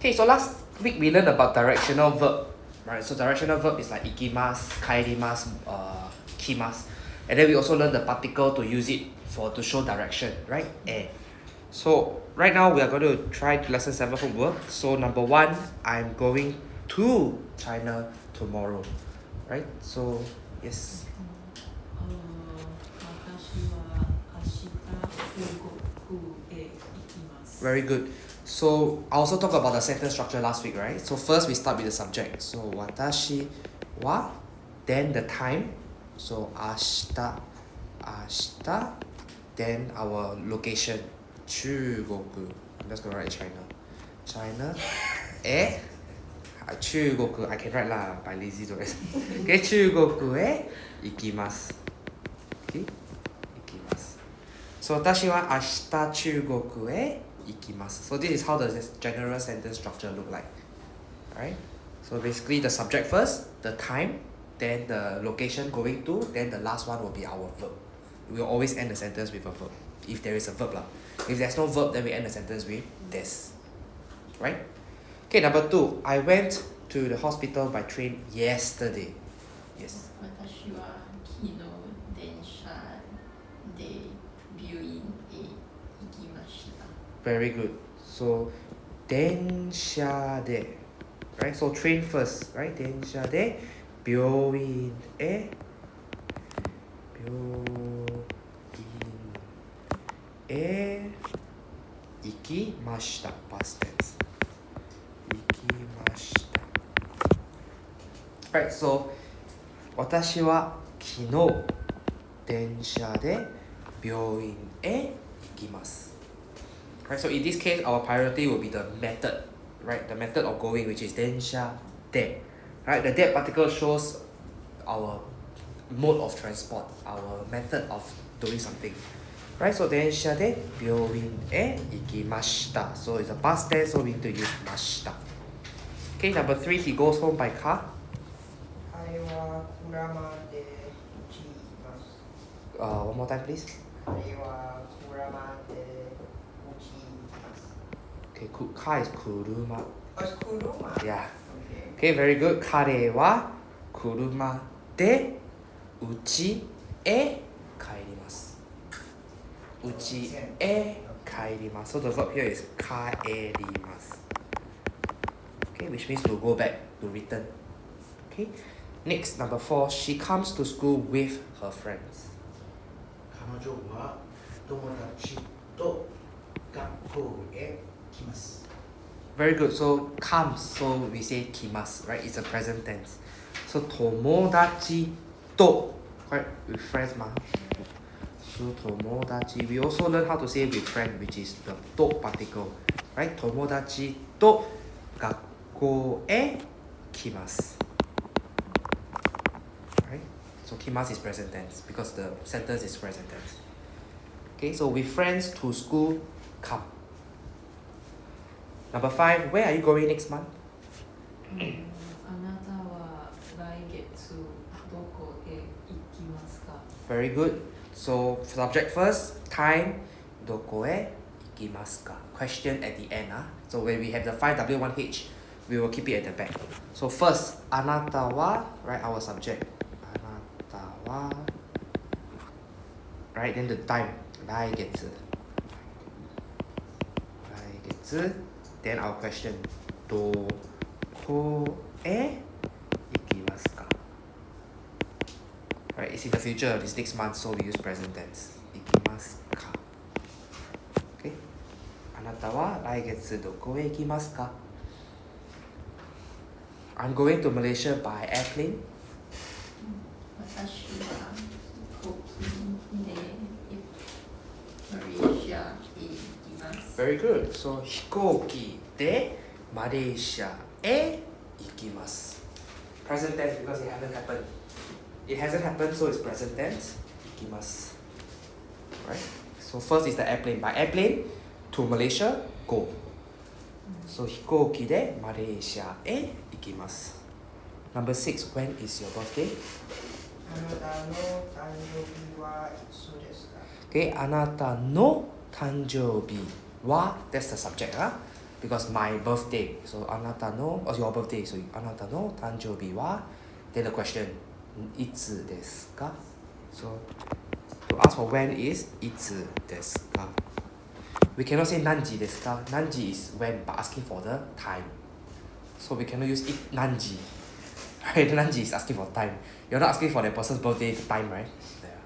Okay, so last week we learned about directional verb. Right, so directional verb is like ikimasu, kaerimasu, kimasu. And then we also learned the particle to use it to show direction, right? So right now we are going to try lesson 7 homework. So number 1, I'm going to China tomorrow. Right? So yes. Very good. So I also talked about the sentence structure last week, right? So first we start with the subject. So watashi wa, then the time. So ashita, then our location, 中国. I'm just gonna write China. China, 中国, I can write lah, but lazy to write. Okay, 中国へ行きます. Okay, 行きます. So 私は明日中国へ行きます. So this is how the general sentence structure look like. Alright? So basically the subject first, the time, then the location going to, then the last one will be our verb. We will always end the sentence with a verb. If there is a verb lah. If there's no verb, then we end the sentence with this. Right? Okay, number 2. I went to the hospital by train yesterday. Yes. 私は昨日電車で病院へ行きました。 Very good. So 電車で right? So train first, right? 電車で病院へ行きました。Past tense. 行きました。Right, so 私は昨日電車で病院へ行きます。Right, so in this case, our priority will be the method, right? The method of going, which is 電車で. Right, the で particle shows our mode of transport, our method of doing something. Right, so 電車で病院へ行きました. So it's a past tense, so we need to use ました. Okay, number 3, he goes home by car. 彼は車で打ちます。One more time, please. 彼は車で打ちます。 Okay, car is 車. Oh, it's 車. Yeah. Okay. Okay, very good. 彼は車で家へ帰ります。家へ帰ります。So the verb here is 帰ります。Okay, which means to go back, to return. Okay. Next, number 4. She comes to school with her friends. 彼女は友達と学校へ来ます。 Very good. So comes, so we say 来ます, right? It's a present tense. So 友達と, right? With friends 嘛. So 友達. We also learn how to say with friend, which is the と particle, right? 友達と学校へ来ます. Right? So 来ます is present tense because the sentence is present tense. Okay, so with friends to school, come. Number 5, where are you going next month? あなたは来月どこへ行きますか？ Very good. So subject first, time, どこへ行きますか? Question at the end. So when we have the 5W1H, we will keep it at the back. So first, あなたは, right, our subject. あなたは, right, then the time, 来月. 来月. Then our question, どこへ行きますか? Right, it's in the future, it's next month, so we use present tense. 行きますか? Okay. あなたは来月どこへ行きますか? I'm going to Malaysia by airplane. 私は飛行機でマレーシアへ行きます。 Very good. So 飛行機でマレーシアへ行きます. Present tense because it hasn't happened. It hasn't happened, so it's present tense. 行きます. Right? So first is the airplane. By airplane to Malaysia, go. So 飛行機でマレーシアへ行きます. Number 6, when is your birthday? あなたの誕生日はいつですか? Okay, あなたの誕生日は that's the subject, because my birthday. So, あなたの, or your birthday. So, あなたの誕生日は, then the question, いつですか? So, to ask for when is いつですか? We cannot say 何時ですか? 何時 is when, but asking for the time. So, we cannot use 何時. Right? 何時 is asking for time. You're not asking for the person's birthday time, right? Yeah.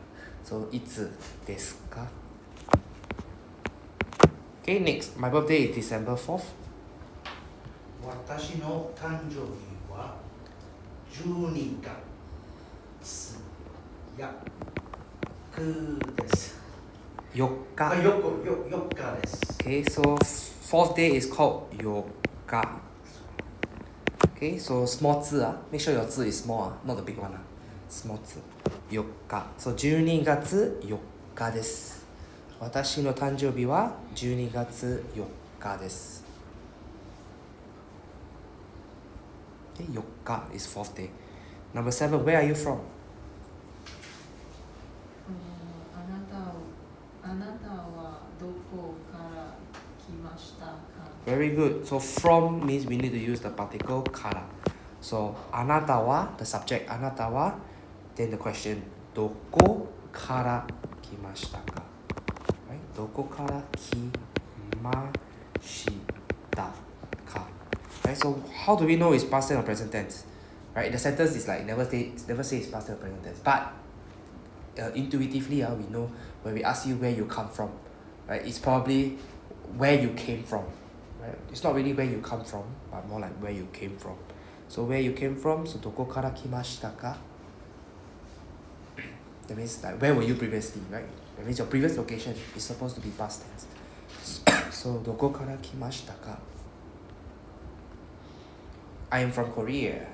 So, いつですか? Okay, next. My birthday is December 4th. 私の誕生日は12月4です。4日。4日です。Okay, so fourth day is called 4日. Okay, so small 字 make sure your 字 is small, not the big one. Small 字。4日. So 12月4日です。私の誕生日は12月4日です。Okay, 4日 is fourth day. Number 7, where are you from? あなたはどこから来ましたか? Very good. So from means we need to use the particle から. So あなたは the subject あなたは then the question どこから来ましたか? Right? どこから来ましたか? Right? So how do we know it's past tense or present tense? Right? The sentence is like never say it's past tense or present tense. But intuitively we know when we ask you where you come from, right? It's probably where you came from, right? It's not really where you come from, but more like where you came from. So where you came from, so どこから来ましたか? That means like where were you previously, right? That means your previous location is supposed to be past tense. So どこから来ましたか? I am from Korea.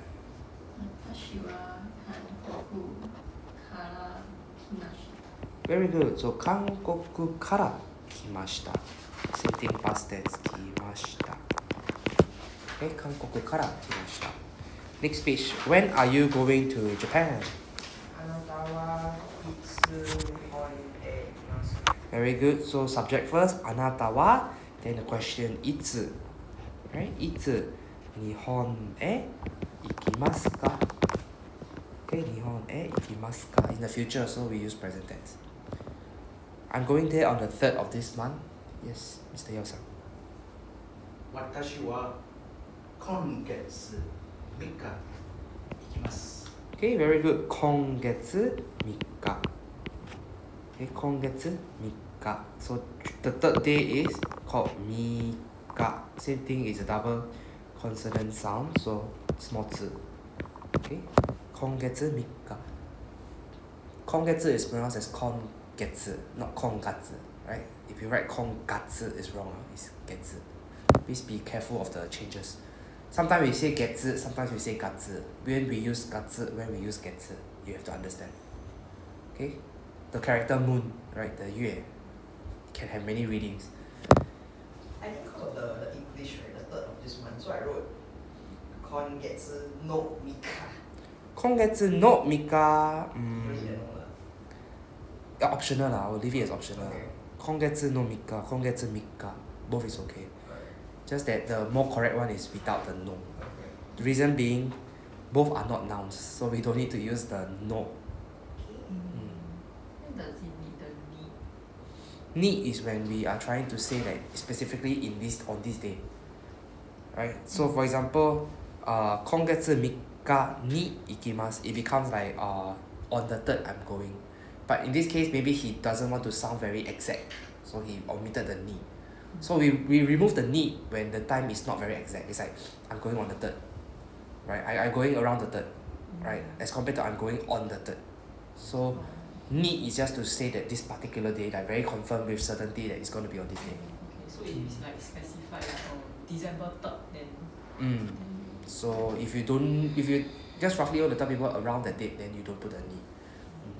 私は韓国から来ました。Very good. So 韓国から来ました。Same thing past tense 来ました。Okay, 韓国から来ました。Next page. When are you going to Japan? あなたはいつ日本へ来ますか? Very good. So subject first. あなたは then the question いつ right? いつ日本へ行きますか? Okay, 日本へ行きますか? In the future, so we use present tense. I'm going there on the 3rd of this month. Yes, Mr. Yao-san. 私は今月3日行きます。Okay, very good. 今月3日. Okay, 今月3日. So the third day is called 3日. Same thing is a double consonant sound, so small 字. Okay, 今月3日. 今月 is pronounced as 今月, not 今月, right? If you write 今月 it's wrong, it's 月. Please be careful of the changes. Sometimes we say 月, sometimes we say 月. When we use 月, when we use 月, you have to understand. Okay? The character moon, right? The 月 can have many readings. I think because of the English, right, the 3rd of this month, so I wrote 今月の3日. 今月の3日, Really, I know lah. optional lah. I'll leave it as optional. Okay. 今月の3日, 今月3日. Both is okay. Alright. Just that the more correct one is without the no. Okay. The reason being, both are not nouns, so we don't need to use the no. When does it need the need? Need is when we are trying to say that specifically in this on this day. Right? So for example, 今月3日に行きます. It becomes like on the 3rd I'm going. But in this case, maybe he doesn't want to sound very exact, so he omitted the need. So we remove the need when the time is not very exact. It's like I'm going on the 3rd, right? I'm going around the 3rd, right? As compared to I'm going on the 3rd. So need is just to say that this particular day, like very confirmed with certainty that it's going to be on this day. Okay, so it is like specified like December 3rd then. So if you just roughly want to tell people around that date, then you don't put the need.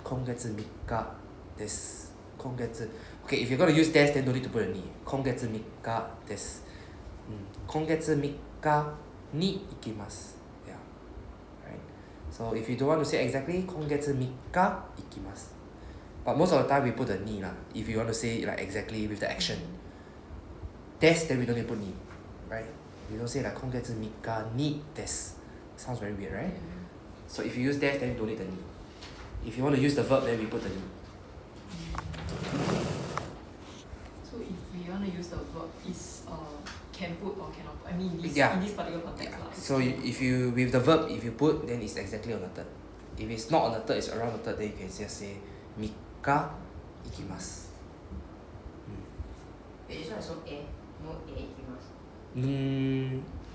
今月3日です. 今月 Okay, if you're going to use des, then don't need to put a need. 今月3日です. 今月3日に行きます. Yeah. Right? So if you don't want to say exactly, 今月3日行きます. But most of the time we put the ni lah. If you want to say like exactly with the action. Des, then we don't need to put ni. right? You don't say like 今月3日にです. Sounds very weird, right? So if you use des, then you don't need the ni. If you want to use the verb, then we put the ni. So if we want to use the verb, is can put or cannot put? I mean, Yeah. in this particular context. Yeah. Lah. So if you with the verb, if you put, then it's exactly on the third. If it's not on the third, it's around the third, then you can just say 3日行きます. Wait, this one is so A, no A いきます。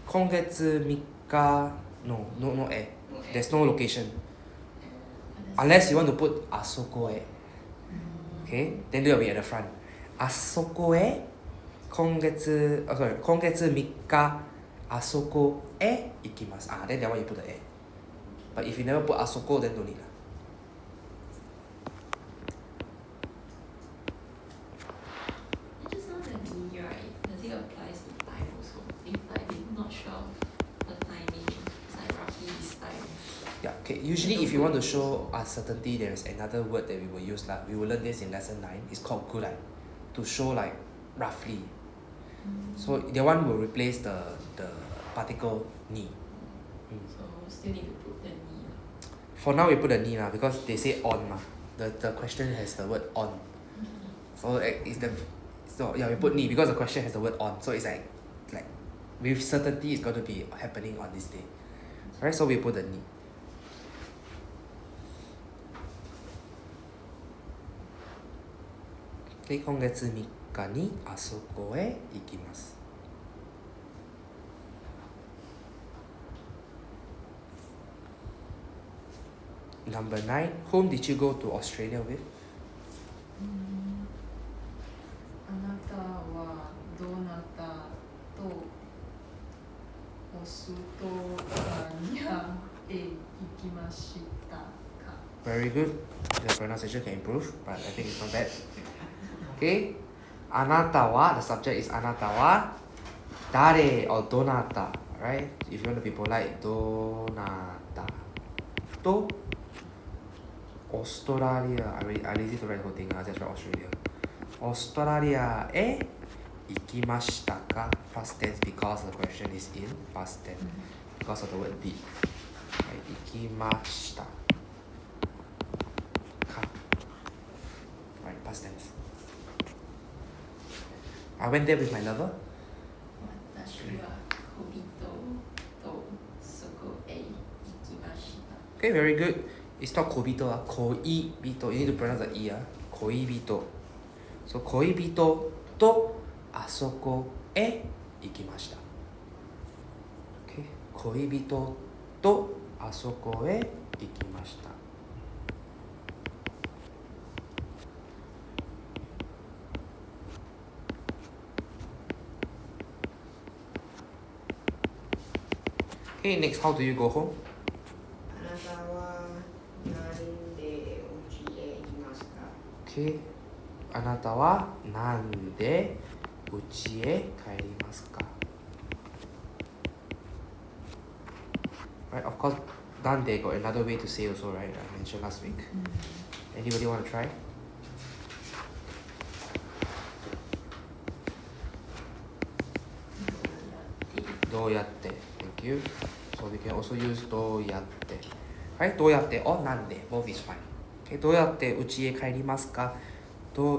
今月3日 no A. No A. There's no location. Unless you want to put あそこへ. Okay? Then they'll be at the front. あそこへ今月3日あそこへ行きます. Then that one you put the A. But if you never put あそこ, then don't need. I just know the ni, right? Does it applies to time also? If like they're not sure of the timing, it's like roughly this time. Yeah, okay. Usually if you want to show uncertainty, there is another word that we will use. We will learn this in lesson 9. It's called gurai. To show like roughly. So the one will replace the particle ni. So still need to put the ni. For now we put the ni because they say on ma. The question has the word on. So we put ni because the question has the word on. So it's like with certainty it's going to be happening on this day. Alright, so we put the ni. Okay, 今月3日にあそこへ行きます. Number 9. Whom did you go to Australia with? あなたはどなたとオストラリアへ行きましたか? Very good. The pronunciation can improve, but I think it's not bad. Okay. あなたは the subject is あなたは誰 or どなた right? If you want to be polite, どなたとオーストラリア I lazy to write the whole thing, I just write Australia. オーストラリアへ行きましたか? Past tense because the question is in past tense because of the word did. 行きましたか? Right, past tense. I went there with my lover. 私は恋人とそこへ行きました。Okay, very good. It's not 恋人 恋人. You need to pronounce the E. 恋人. So 恋人とあそこへ行きました. Okay, 恋人とあそこへ行きました. Okay, next, how do you go home? あなたは何で家へ行きますか? Okay. あなたはなんで家へ帰りますか? Right, of course, なんで got another way to say also, right? I mentioned last week. Anybody want to try? Mm. どうやって Thank you. So we can also use どうやって Right? どうやって or なんで Both is fine. Okay, どうやって家へ帰りますか?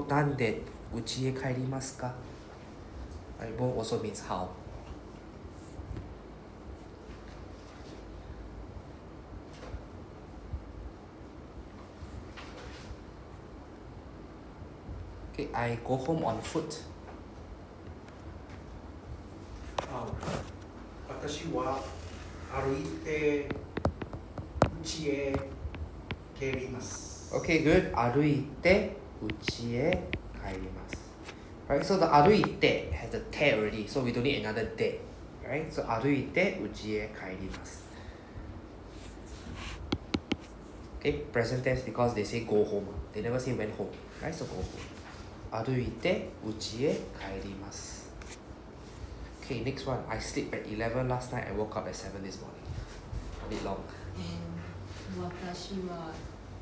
なんで家へ帰りますか? Right, both also means how. Okay, I go home on foot. 私は歩いて家へ帰ります。 Okay, good. 歩いて家へ帰ります. Right, so the 歩いて has the て already, so we don't need another で. Right, so 歩いて家へ帰ります. Okay, present tense because they say go home. They never say went home. Right, so go home. 歩いて家へ帰ります. Okay, next one. I slept at 11 last night. I woke up at 7 this morning. A bit long. 私は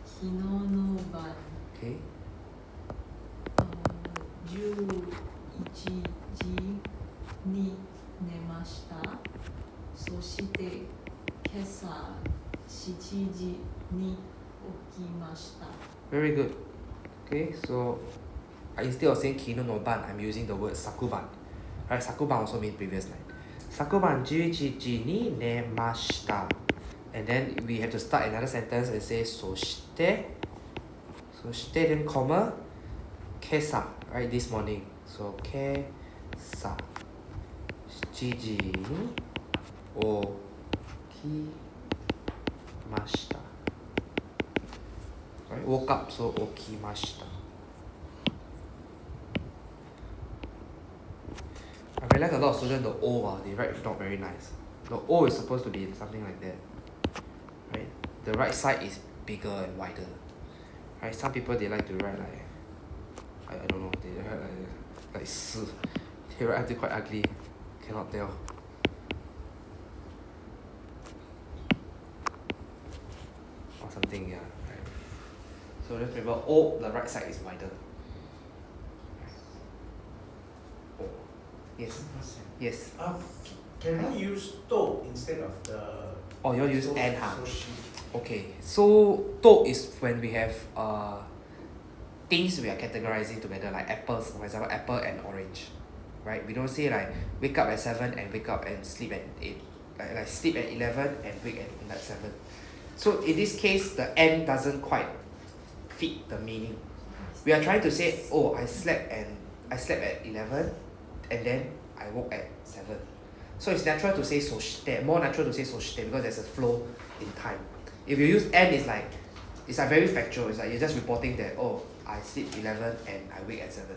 昨日の晩 Okay. 11時に寝ました。そして今朝7時に起きました。 Very good. Okay, so instead of saying kino no ban, I'm using the word sakuban. Right, sakuban also means previous night. Sakuban 11時に寝ました。And then we have to start another sentence and say そしてthen comma 今朝 right, this morning. So 今朝7時に起きました。Right, woke up, so 起きました。I realize a lot of students, the O, they write not very nice. The O is supposed to be something like that. Right? The right side is bigger and wider. Right? Some people, they like to write like, I don't know, they write like S. They write until quite ugly. Cannot tell. Or something, yeah. Right. So just remember, O, the right side is wider. O. Yes. Yes. Can I use to instead of the... Oh, you use and, huh? Soshi. Okay, so to is when we have things we are categorizing together, like apples, for example, apple and orange, right? We don't say like wake up at 7 and wake up and sleep at 8, like sleep at 11 and wake at 7. So in this case, the and doesn't quite fit the meaning. We are trying to say, oh, I slept at 11 and then I woke at 7. So it's natural to say soshite, more natural to say soshite because there's a flow in time. If you use and, it's like very factual. It's like you're just reporting that, oh, I sleep 11 and I wake at 7.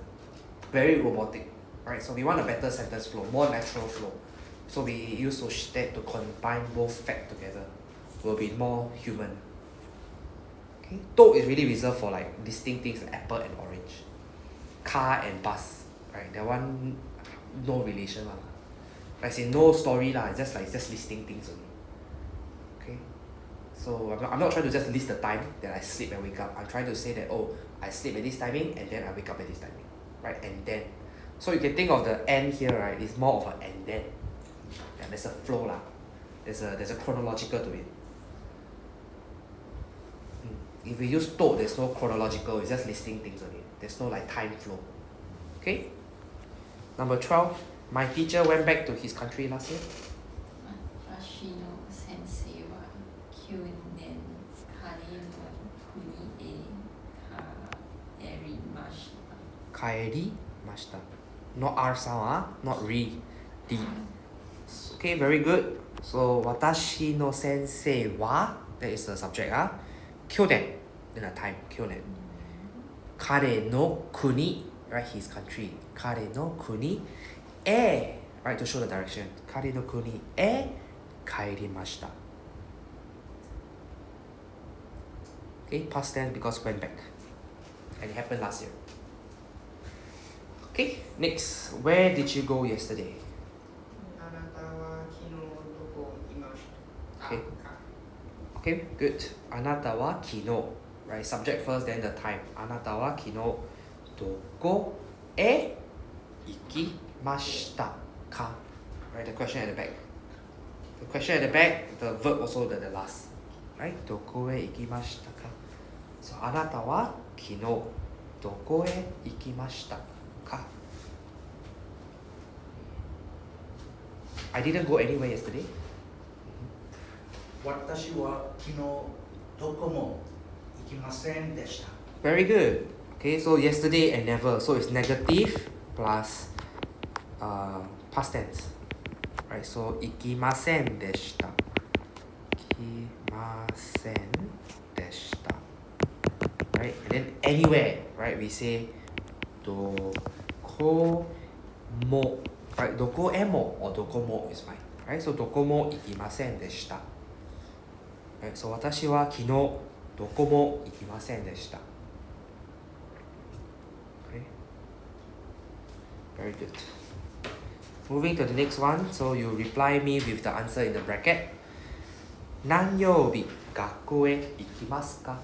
Very robotic, right? So we want a better sentence flow, more natural flow. So we use soshite to combine both fact together. Will be more human. Okay, to is really reserved for like listing things like apple and orange, car and bus, right? That one no relation lah. Like say no story lah. It's just listing things only. Okay, so I'm not trying to just list the time that I sleep and wake up. I'm trying to say that, oh, I sleep at this timing and then I wake up at this timing, right? And then, so you can think of the and here, right? It's more of an and then. And there's a flow lah. There's a chronological to it. If we use to, there's no chronological. It's just listing things only. There's no like time flow. Okay. Number 12. My teacher went back to his country last year. 私の先生は去年彼の国へ帰りました。帰りました。Not R sound, not re. D. Okay, very good. So 私の先生は that is the subject. 去年 in a time. 去年。彼の国 right, his country. 彼の国へ right, to show the direction. 彼の国へ帰りました。Okay, past tense because went back. And it happened last year. Okay, next. Where did you go yesterday? あなたは昨日どこ行きました Okay. Okay, good. あなたは昨日 right, subject first, then the time. あなたは昨日どこへ行きましたか right, the question at the back. The question at the back, the verb also the last. Right, どこへ行きましたか So あなたは昨日どこへ行きましたか I didn't go anywhere yesterday. 私は昨日どこも行きませんでした。 Very good. Okay, so yesterday and never. So it's negative plus past tense. Right, so 行きませんでした。行きませんでした。Right, and then anywhere, right, we say どこも。Right, どこへも or どこも is fine. Right, so どこも行きませんでした。Right, so 私は昨日どこも行きませんでした。Okay. Very good. Moving to the next one. So you reply me with the answer in the bracket. 何曜日学校へ行きますか?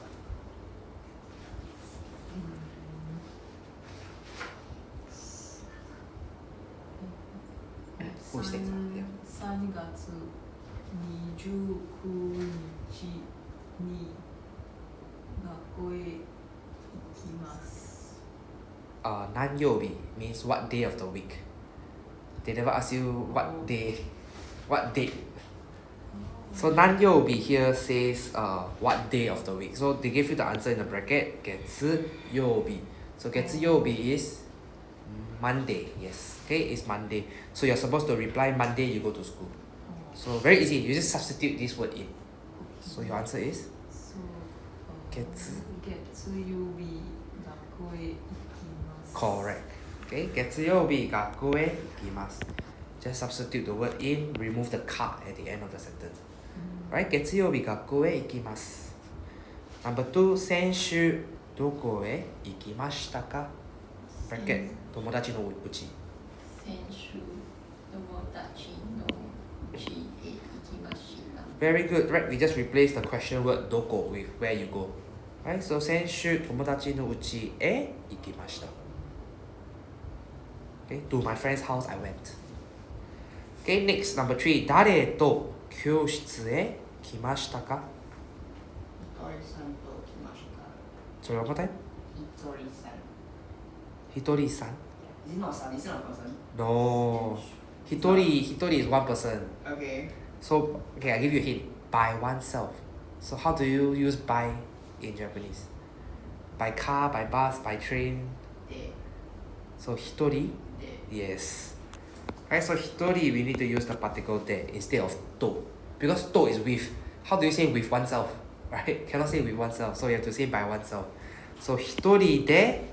Who is next? Yeah. 3月29日に学校へ行きます。何曜日 means what day of the week. They never ask you what day, what date. So 何曜日 here says what day of the week. So they give you the answer in the bracket. 月曜日. So 月曜日 is Monday. Yes. Okay, it's Monday. So you're supposed to reply Monday you go to school. So very easy. You just substitute this word in. So your answer is 月月曜日学校へ行きます。 correct. Okay, 月曜日学校へ行きます. Just substitute the word in, remove the ka at the end of the sentence. Right? 月曜日学校へ行きます. Number 2, 先週どこへ行きましたか? Bracket, 友達のうち. 先週友達の家へ行きました。 Very good, right? We just replace the question word どこ with where you go. Right? So 先週友達のうちへ行きました. Okay, to my friend's house I went. Okay, next, number 3. 誰と教室へ来ましたか? ひとりさんと来ました。 So one more time. ひとりさん。ひとりさん? Is it not son? Is it not a person? No. 一人 is one person. Okay. So, okay, I give you a hint. By oneself. So how do you use by in Japanese? By car, by bus, by train. で、 So 一人? で、 Yes. Right, so 一人 we need to use the particle de instead of to. Because to is with. How do you say with oneself? Right? Cannot say with oneself. So you have to say by oneself. So 一人で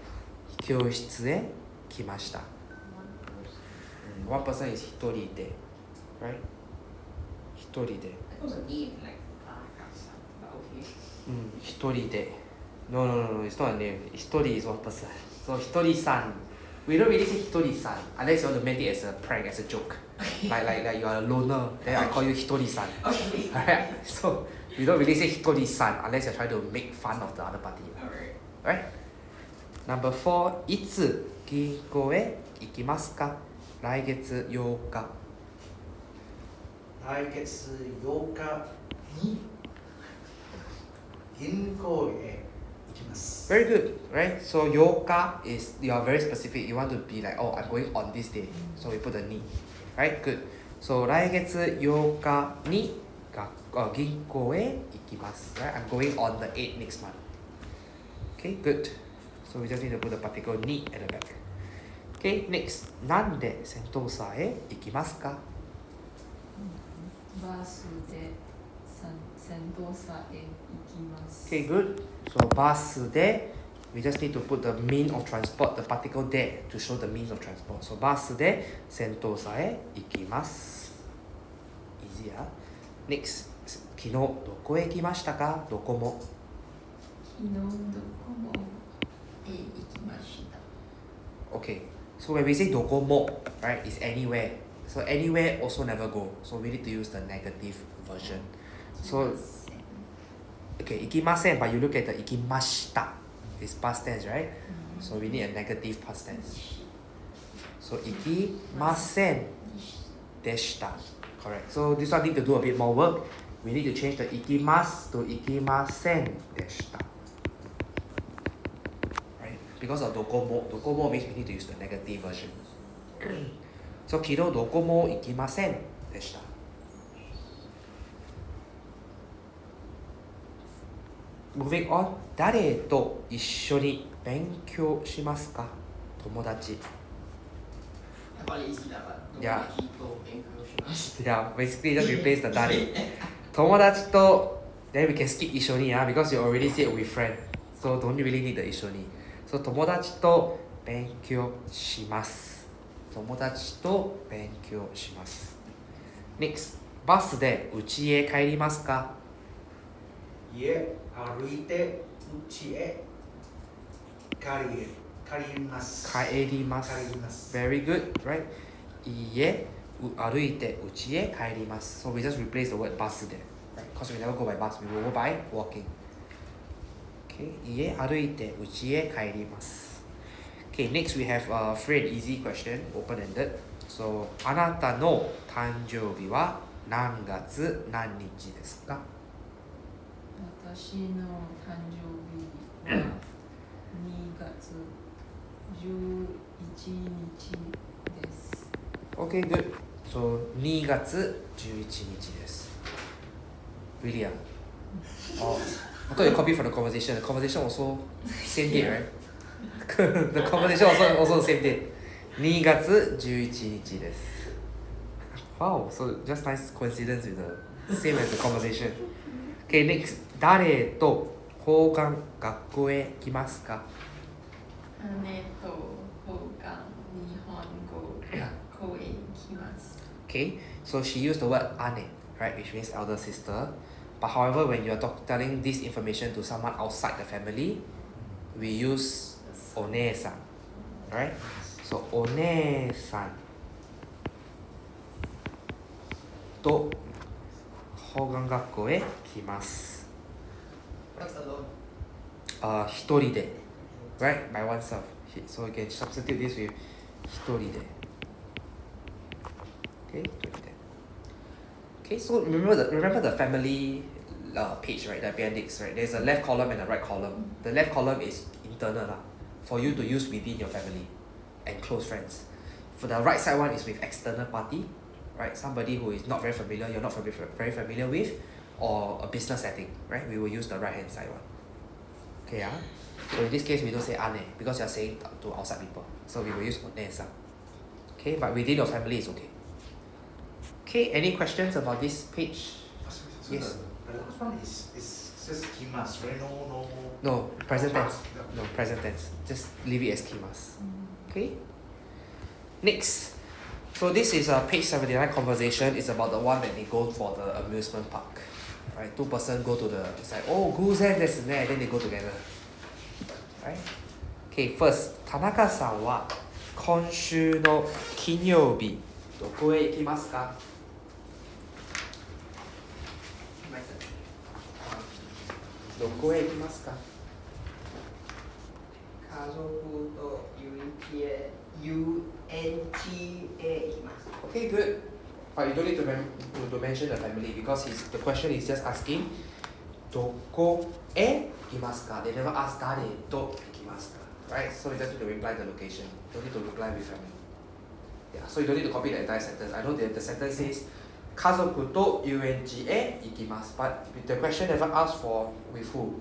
教室へ来ました. One person is 一人で. Right? 一人で. I thought it was a name like Tanaka-san, but okay. 一人で. No, it's not a name. 一人 is one person. So 一人さん. We don't really say 一人さん unless you want to make it as a prank, as a joke. Like you are a loner, then I call you 一人さん. Okay. Alright? So we don't really say 一人さん unless you're trying to make fun of the other party. Alright. Right? Number 4. いつ銀行へ行きますか? 来月8日. 来月8日に銀行へ行きます。 Very good, right? So 8日 is, you are very specific. You want to be like, oh, I'm going on this day. So we put the ni. Right? Good. So 来月8日に銀行へ行きます. Right? I'm going on the 8th next month. Okay, good. So we just need to put the particle ni at the back. Okay, next. なんでセントーサへ行きますか? バスでセントーサへ行きます。 Okay, good. So バスで we just need to put the mean of transport, the particle there to show the means of transport. So バスでセントーサへ行きます. Easy, huh? Next. 昨日どこへ行きましたか? どこも. 昨日どこもへ行きました。 Okay. So when we say どこも, right, it's anywhere. So anywhere also never go. So we need to use the negative version. So, okay, 行きません, but you look at the 行きました. It's past tense, right? So we need a negative past tense. So 行きませんでした. Correct. So this one need to do a bit more work. We need to change the 行きます to 行きませんでした. Right? Because of どこも. どこも means we need to use the negative version. So 昨日どこも行きませんでした. Moving on. 誰と一緒に勉強しますか? 友達. I thought it easy that, but Yeah. 友達と勉強します。 Yeah, basically just replace the 誰. 友達と then we can skip 一緒に because you already said with friend. So don't really need the 一緒に. So 友達と勉強します. 友達と勉強します. Next. バスで家へ帰りますか? いえ、歩いて家へ帰ります。帰ります. 帰ります。 Very good, right? 家歩いて家へ帰ります. So we just replace the word バスで. Right? Because we never go by bus, we will go by walking. Okay, 家歩いて家へ帰ります. Okay, next we have a free and easy question, open-ended. So あなたの誕生日は何月何日ですか？私の誕生日は2月11日です。Okay, good. So 2月11日です。Brilliant. Oh, I thought you copied from the conversation. The conversation also same date, right? The conversation also same date. 2月11日です。Wow, so just nice coincidence with the same as the conversation. Okay, next. 誰と交換学校へ来ますか？姉と交換日本語学校へ来ます。Okay, so she used the word ane, right, which means elder sister. But however, when you're telling this information to someone outside the family, we use one-san, right? So お姉さんと交換学校へ来ます。What's alone? 一人で right, by oneself. So you can substitute this with 一人で Okay, 一人で Okay, so remember the family page, right? The appendix, right? There's a left column and a right column. The left column is internal for you to use within your family and close friends. For the right side one is with external party, right? Somebody who is not very familiar, you're not very familiar with, or a business setting, right? We will use the right hand side one. Okay, so in this case we don't say ane because you're saying to outside people. So we will use one-san. Okay, but within your family is okay. Okay, any questions about this page? So Yes. The last one is just kimas, right? No. No, present tense. No, present tense. Just leave it as kimas. Okay? Next. So this is a page 79 conversation. It's about the one that they go for the amusement park. Right? 2 person go to the, it's like, oh, guzen desu ne. Then they go together. Right? Okay, first. 田中さんは今週の金曜日どこへ行きますか？ My turn. どこへ行きますか？家族とUNTA 行きます。Okay, good. But you don't need to mention the family because the question is just asking どこへ行きますか? They never ask 誰と行きますか? Right? So you just need to reply the location. You don't need to reply with family. Yeah, so you don't need to copy the entire sentence. I know that the sentence says 家族と遊園地へ行きます but the question never asks for with who.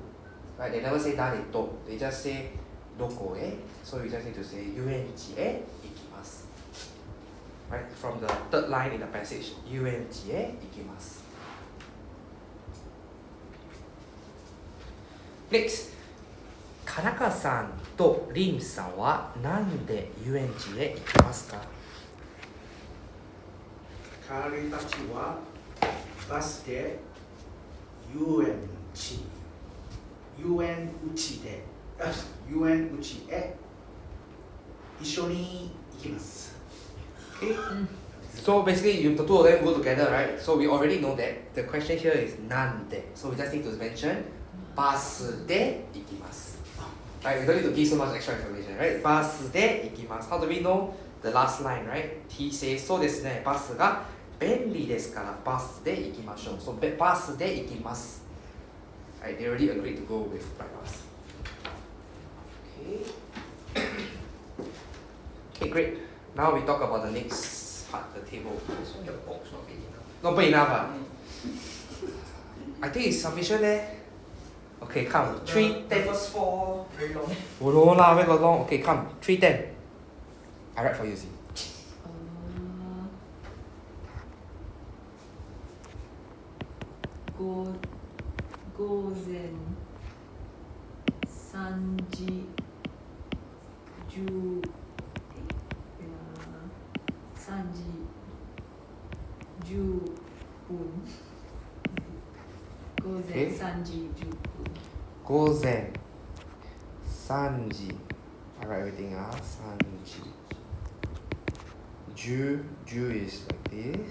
Right? They never say 誰と. They just say どこへ. So you just need to say 遊園地へ行きます. Right? From the third line in the passage 遊園地へ行きます. Next. 田中さんとリンさんはなんで遊園地へ行きますか？彼たちはバスで遊園地へ一緒に行きます。Okay. So basically, the two of them go together, right? So we already know that the question here is なんで. So we just need to mention バスで行きます. Right? We don't need to give so much extra information, right? バスで行きます. How do we know the last line, right? He says, そうですね、バスが便利ですからバスで行きましょう. So バスで行きます. Right? They already agreed to go with by bus. Okay. Okay, great. Now we talk about the next part, the table. So your box not big enough. Not big enough, I think it's sufficient eh. Okay, come. 3, The 10. first 4 very long. Oh no lah, where got long? Okay, come. 3, 10. I write for you, see. 午前3時3時10分午前3時10分午前3時 I write everything 3時10 is like this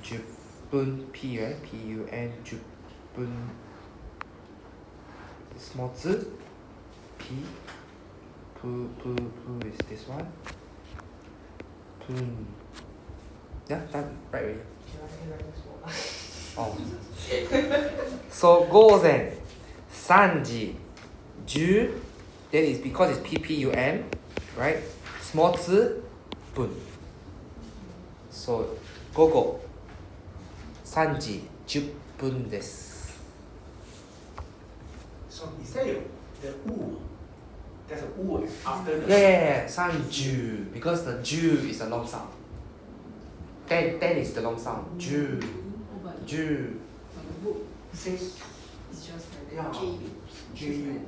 10分 P right? P-U-N 10分 small z P is this one Yeah, done. Right already. 就那个 Oh. So 午前3時10 then it's because it's PPUN, right? Small 字分. So 午後3時10分です. So is that the U? There's a U after the. Yeah, 30 because the 10 is a long sound. 10 is the long sound. 10 Oh, but 10. The book says it's just like yeah. that. JU.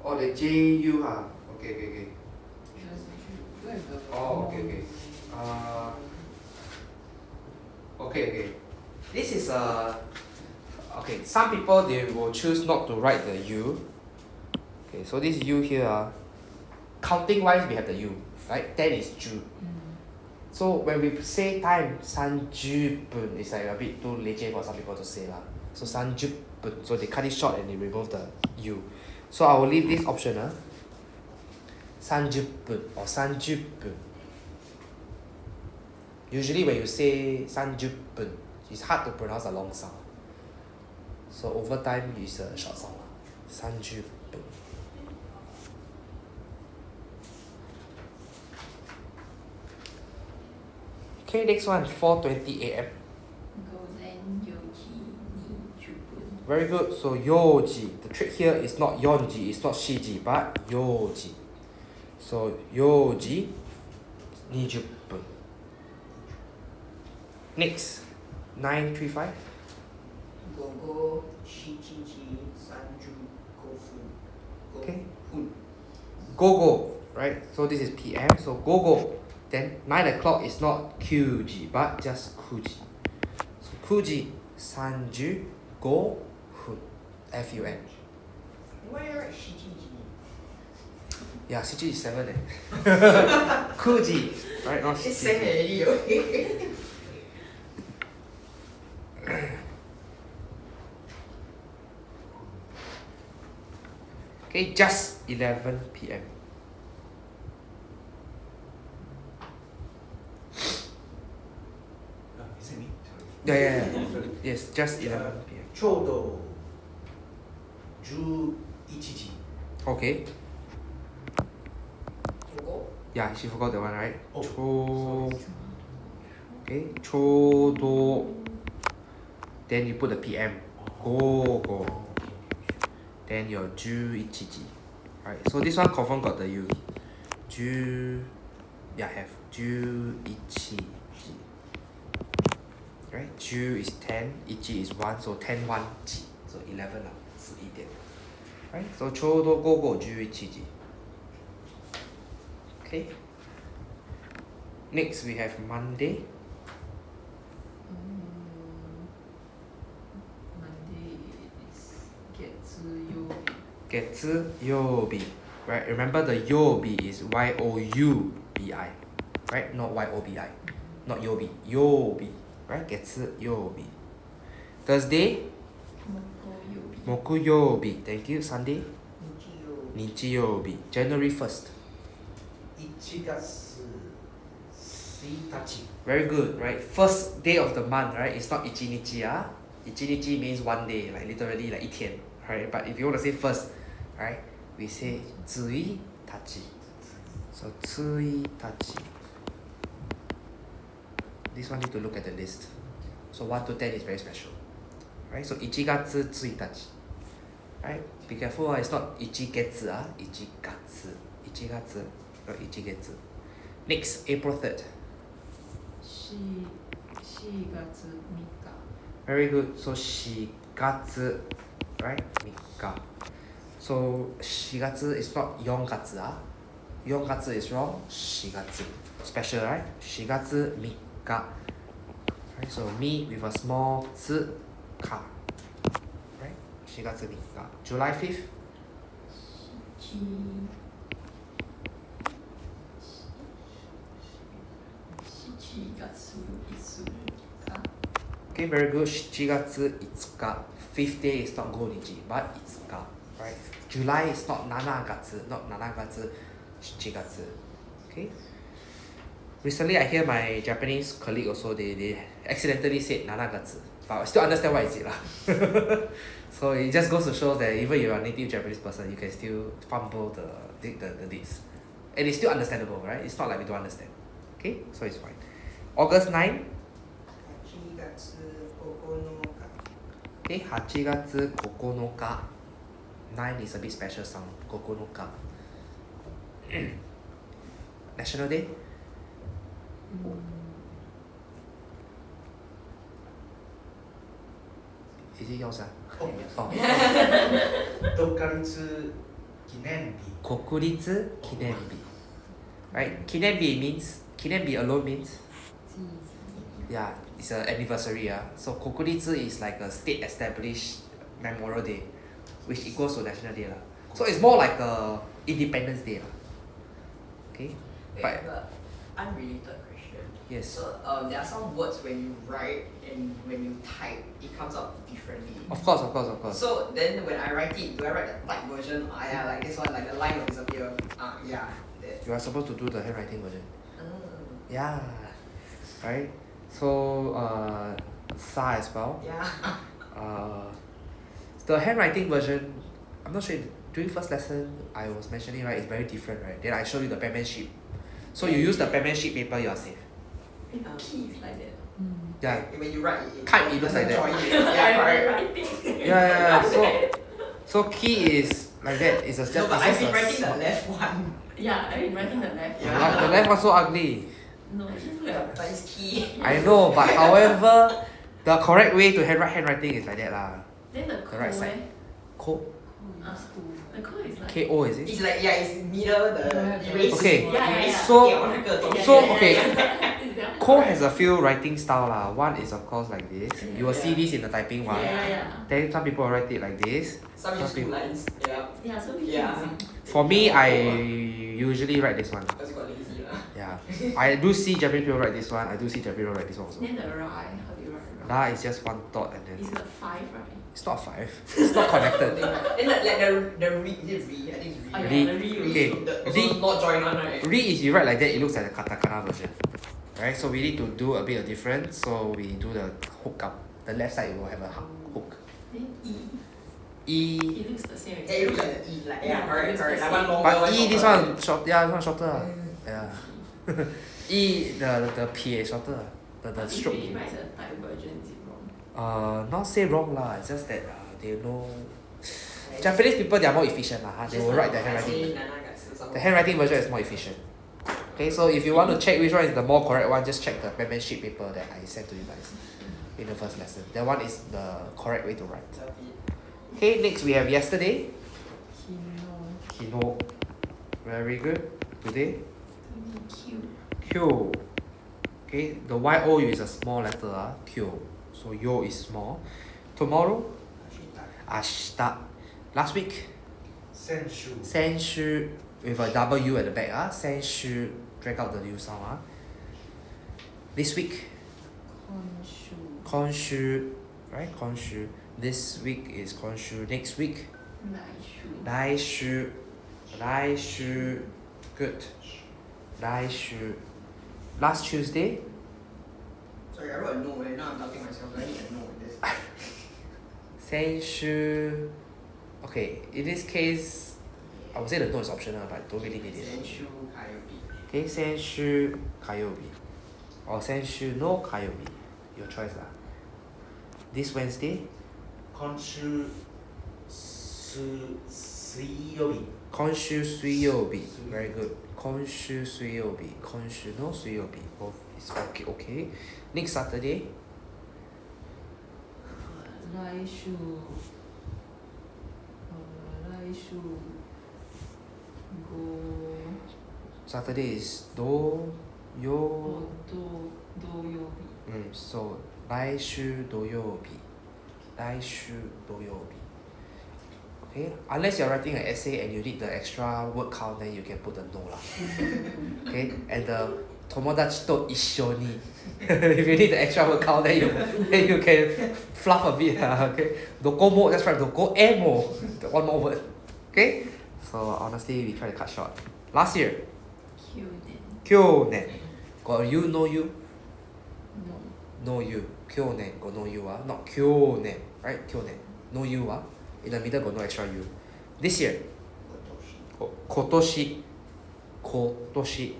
Oh, the JU ha. Okay. Just don't have the Oh, okay. Okay. This is okay. Some people they will choose not to write the U. Okay, so this U here, counting wise we have the U, right? 10 is 10. So when we say time 30分, it's like a bit too legend for some people to say lah. So 30分, so they cut it short and they remove the U. So I will leave this option 30分 or 30分. Usually when you say 30分, it's hard to pronounce a long sound. So over time it's a short sound 30分. Okay, next one, 4:20 a.m. 午前4時20分 Very good. So 4時. The trick here is not 4時, it's not 4時, but 4時. So 4時20分. Next, 935. 午後7時35分。 Okay. 分。 Gogo, right? So this is PM. So gogo. Then 9 o'clock is not QG, but just kuji. So kuji 35分. FUN. Why you write 7時? Yeah, CG is 7 Kuji, right? Not It's 7. 7 already, okay? Okay, just 11 p.m. Is it me? Sorry. Yeah. Yes, just 11 p.m. ちょうど11時。 Okay. 午後 Yeah, she forgot the one, right? Oh, Okay, ちょうど Then you put the PM. Go. Then your 11時. Right, so this one confirm got the U. 10, yeah, have 11時. Right, 10 is 10, 1is 1, so 10, 1時. So 11 lah, 11點. Right, so ちょうど午後11時. Okay. Next we have Monday. Monday is 月曜日 月曜日. Right, remember the 曜日 is Y-O-U-B-I. Right, not Y-O-B-I. Not 曜日. 曜日. Right, 月曜日. Thursday. 木曜日木曜日. Thank you. Sunday. 日曜 日曜日. January 1st. 1月1日。 Very good, right? First day of the month, right? It's not 一日, ah. 一日 means one day, like literally like 一天, right? But if you want to say first, right? We say 1日. So 1日. This one need to look at the list. So 1 to 10 is very special, right? So 1月1日. Right? Be careful, it's not 1月, ah. 1月. 1月, not 1月. Next, April 3rd. 4月3日 Very good. So 4月, right? 3日. So 4月 is not 4月, ah. 4月 is wrong. 4月. Special, right? 4月3日. Right? So me with a small つか. Right? 4月3日. July 5th. 7月5日 Okay, very good. 7月5日. Fifth day is not 5日, but 5日. Right? July is not 7月, not 7月, 7月. Okay? Recently, I hear my Japanese colleague also, they accidentally said 那个字, but I still understand what is it lah. So it just goes to show that even if you're a native Japanese person, you can still fumble the dates. And it's still understandable, right? It's not like we don't understand. Okay, so it's fine. August 9. 8月9日 Okay, 8月9日. 9 is a bit special sound. 9. National Day. Is it yours? Oh. 国立記念日。国立記念日. Right? 記念日 means, 記念日 alone means, yeah, it's an anniversary. So 国立 is like a state established memorial day, which equals to National Day. So it's more like a Independence Day. Okay? Wait, But but unrelated question. yes. So there are some words when you write and when you type, it comes out differently. Of course. So then when I write it, do I write the type version? Like this one, like the line will disappear. Yeah. That. You are supposed to do the handwriting version. Mm. Yeah. Right? So, Sa as well. Yeah. The handwriting version, I'm not sure, during first lesson, I was mentioning, right, it's very different, right? Then I showed you the penmanship. So you use the penmanship paper, you are safe. Key is like that. Yeah. When you write It looks like that. join it. Yeah, correct. Writing. Yeah. So key is like that. It's a No, but I've been it's writing the just left one. Yeah, I've been writing the left. Yeah. the left one so ugly. No, it's just Yeah, like but it's key. I know, but however, the correct way to handwriting is like that lah. then the The right ko, side. Ko? the ko is like K-O is it? It's like, yeah, it's middle the erase. Okay. Yeah. So- 那个 so, okay. Is that Ko correct? has a few writing style lah. One is of course like this. You will see this in the typing one. Yeah. Then some people write it like this. Some use two lines. Yeah. Yeah, so we Yeah. For me, I usually write this one. Because you got lazy lah. Yeah. I do see Japanese people write this one. I do see Japanese people write this one also. Then the rai, how do you write La rai? is just one dot and Is then it a 5, right? it's not 5. It's not connected. Then like the re, is it re? I think it's Oh, re. yeah, Re. the re Okay. also. The, Re- also not join one, right? Re is you write like that, it looks like the katakana version. Right? So we need to do a bit of difference. So we do the hook up. The left side will have a hook. Then E. E. It looks the same as Yeah, it looks like the E. Like, yeah, correct. it's Like the one same. longer, But one E this shorter. one short, yeah, this one shorter. Yeah. E the P is shorter. The stroke. If we write the type version, is it wrong? Not say wrong lah. It's just that they know Japanese people, they are more efficient lah. They will write the handwriting. The handwriting version is more efficient. Okay, so if you want to check which one is the more correct one, just check the penmanship paper that I sent to you guys in the first lesson. That one is the correct way to write. Okay, next we have yesterday. Kino. Very good. Today. Q. Q. Okay, the Y-O is a small letter. Q. So yo is small. Tomorrow. Ashita. Last week. 先週。 Senshu with a W at the back. Senshu. Drag out the U sound. This week. Konshu. Right? Konshu. This week is Konshu. Next week. Naishu. Naishu. Good. Naishu. Last Tuesday. Sorry, I wrote a no, and now I'm doubting myself. I need a no in this. Senshu. Okay, in this case, I would say the no is optional, but don't really need it. Senshu Kayobi. Okay, Senshu Kayobi. Or Senshu no Kayobi. Your choice lah. This Wednesday. 今週水曜日。 Konshu Suiyobi. Very good. Konshu Suiyobi. Konshu no Suiyobi. Both is okay. Okay. Next Saturday. 来週Saturday is Do Yo. 土曜日 So 来週土曜日。来週土曜日。Okay, unless you're writing an essay and you need the extra word count, then you can put the no lah. Okay, and the 友達と一緒に if you need the extra word count, then you can fluff a bit lah. Okay, どこも that's right, どこへも one more word. Okay, so honestly we try to cut short. Last year, Q then. 去年 Got you, no you? No. No you. Kyonen got no you, not kyonen, right? Kyonen. No you, in the middle got no extra you. This year, kotoshi. Kotoshi.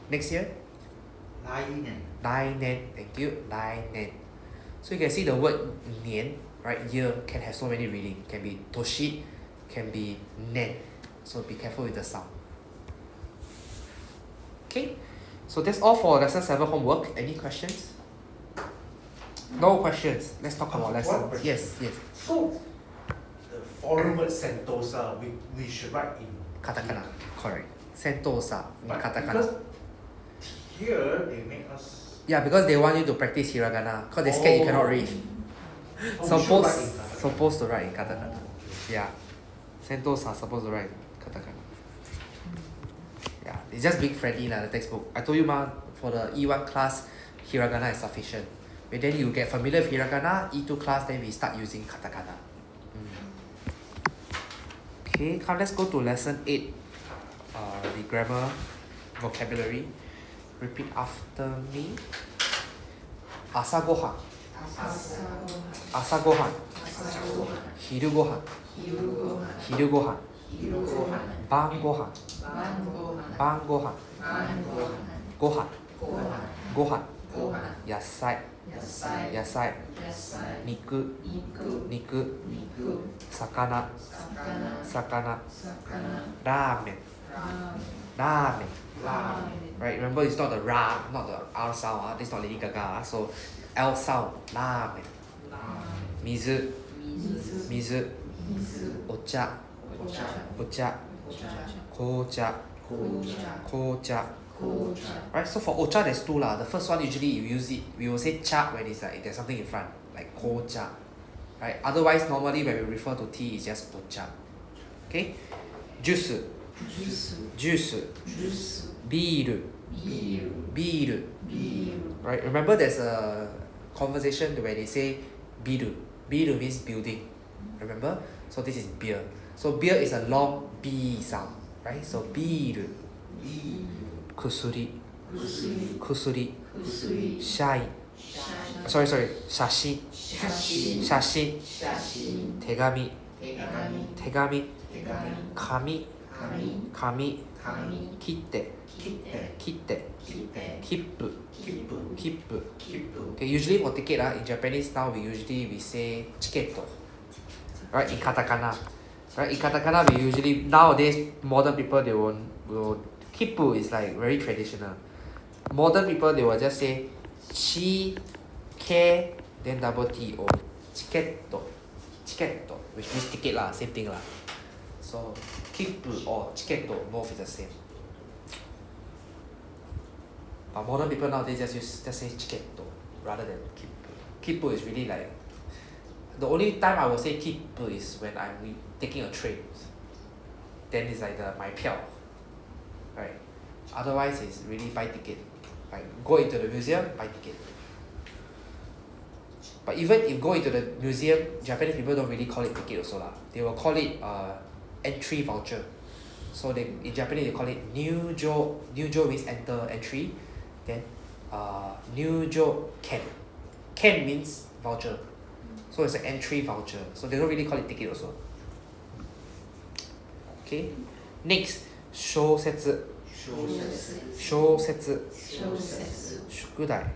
Next year, 来年 nainen. Thank you, nainen. So you can see the word 年, right? Year can have so many reading. Can be toshi, can be nen. So be careful with the sound. Okay, so that's all for lesson 7 homework. Any questions? No questions. Let's talk about One lesson. question. Yes, yes. So the foreign word sentosa we should write in Katakana. Correct. Sentosa. But Katakana. because here they make us Yeah, because they want you to practice hiragana. Because they scared you cannot read. so we should write in katakana. Supposed to write in katakana. Yeah. Sentosa supposed to write in katakana. Yeah, it's just being friendly the textbook. I told you for the E1 class, hiragana is sufficient. But then you get familiar with hiragana, E2 class, then we start using katakana. Okay, come let's go to lesson 8. The grammar, vocabulary. Repeat after me. Asagohan. Asagohan. Hirugohan. Hirugohan. Bangohan. Bangohan. Gohan. Gohan. Yasai. Yasai. Niku. Niku. Sakana. Sakana. Ramen. Ramen. Right, remember it's not the ra, not the R sound, this is not Lady Gaga, so L sound, ramen. Mizu. Mizu. Ocha. Ocha. Kocha. Kocha. Right, so for ocha there's two lah. The first one usually you use it, we will say cha when it's like there's something in front, like kocha. Right, otherwise normally when we refer to tea it's just ocha. Okay, juice. Juice. Biru. Biru. Right, remember there's a conversation where they say biru. Biru means building. Remember? So this is beer. So beer is a long B sound. Right? So biru. Kusuri. Kusuri. Shai. Sorry. Shashin. Shashin. Tegami. Tegami. Kami. Kami. Kitte. Kitte. Kippu. Kippu. Okay, usually for ticket in Japanese now we say chiketo. Right, in katakana. Right, in katakana we usually nowadays modern people they will kippu is like very traditional. Modern people they will just say chi ke then double T O chiketo. Chiketo, which means ticket same thing So kippu or chiketo both is the same. But modern people nowadays just say chiketo rather than kippu. Kippu is really like the only time I will say kippu is when I'm taking a train. Then it's like my 票, right? Otherwise it's really buy ticket. Like go into the museum, buy ticket. But even if go into the museum, Japanese people don't really call it ticket also They will call it entry voucher. So in Japanese they call it nyujo. Nyujo means enter, entry. Then nyujo ken. Ken means voucher. So it's an entry voucher. So they don't really call it ticket also. Okay. Next, 小説。小説。宿題。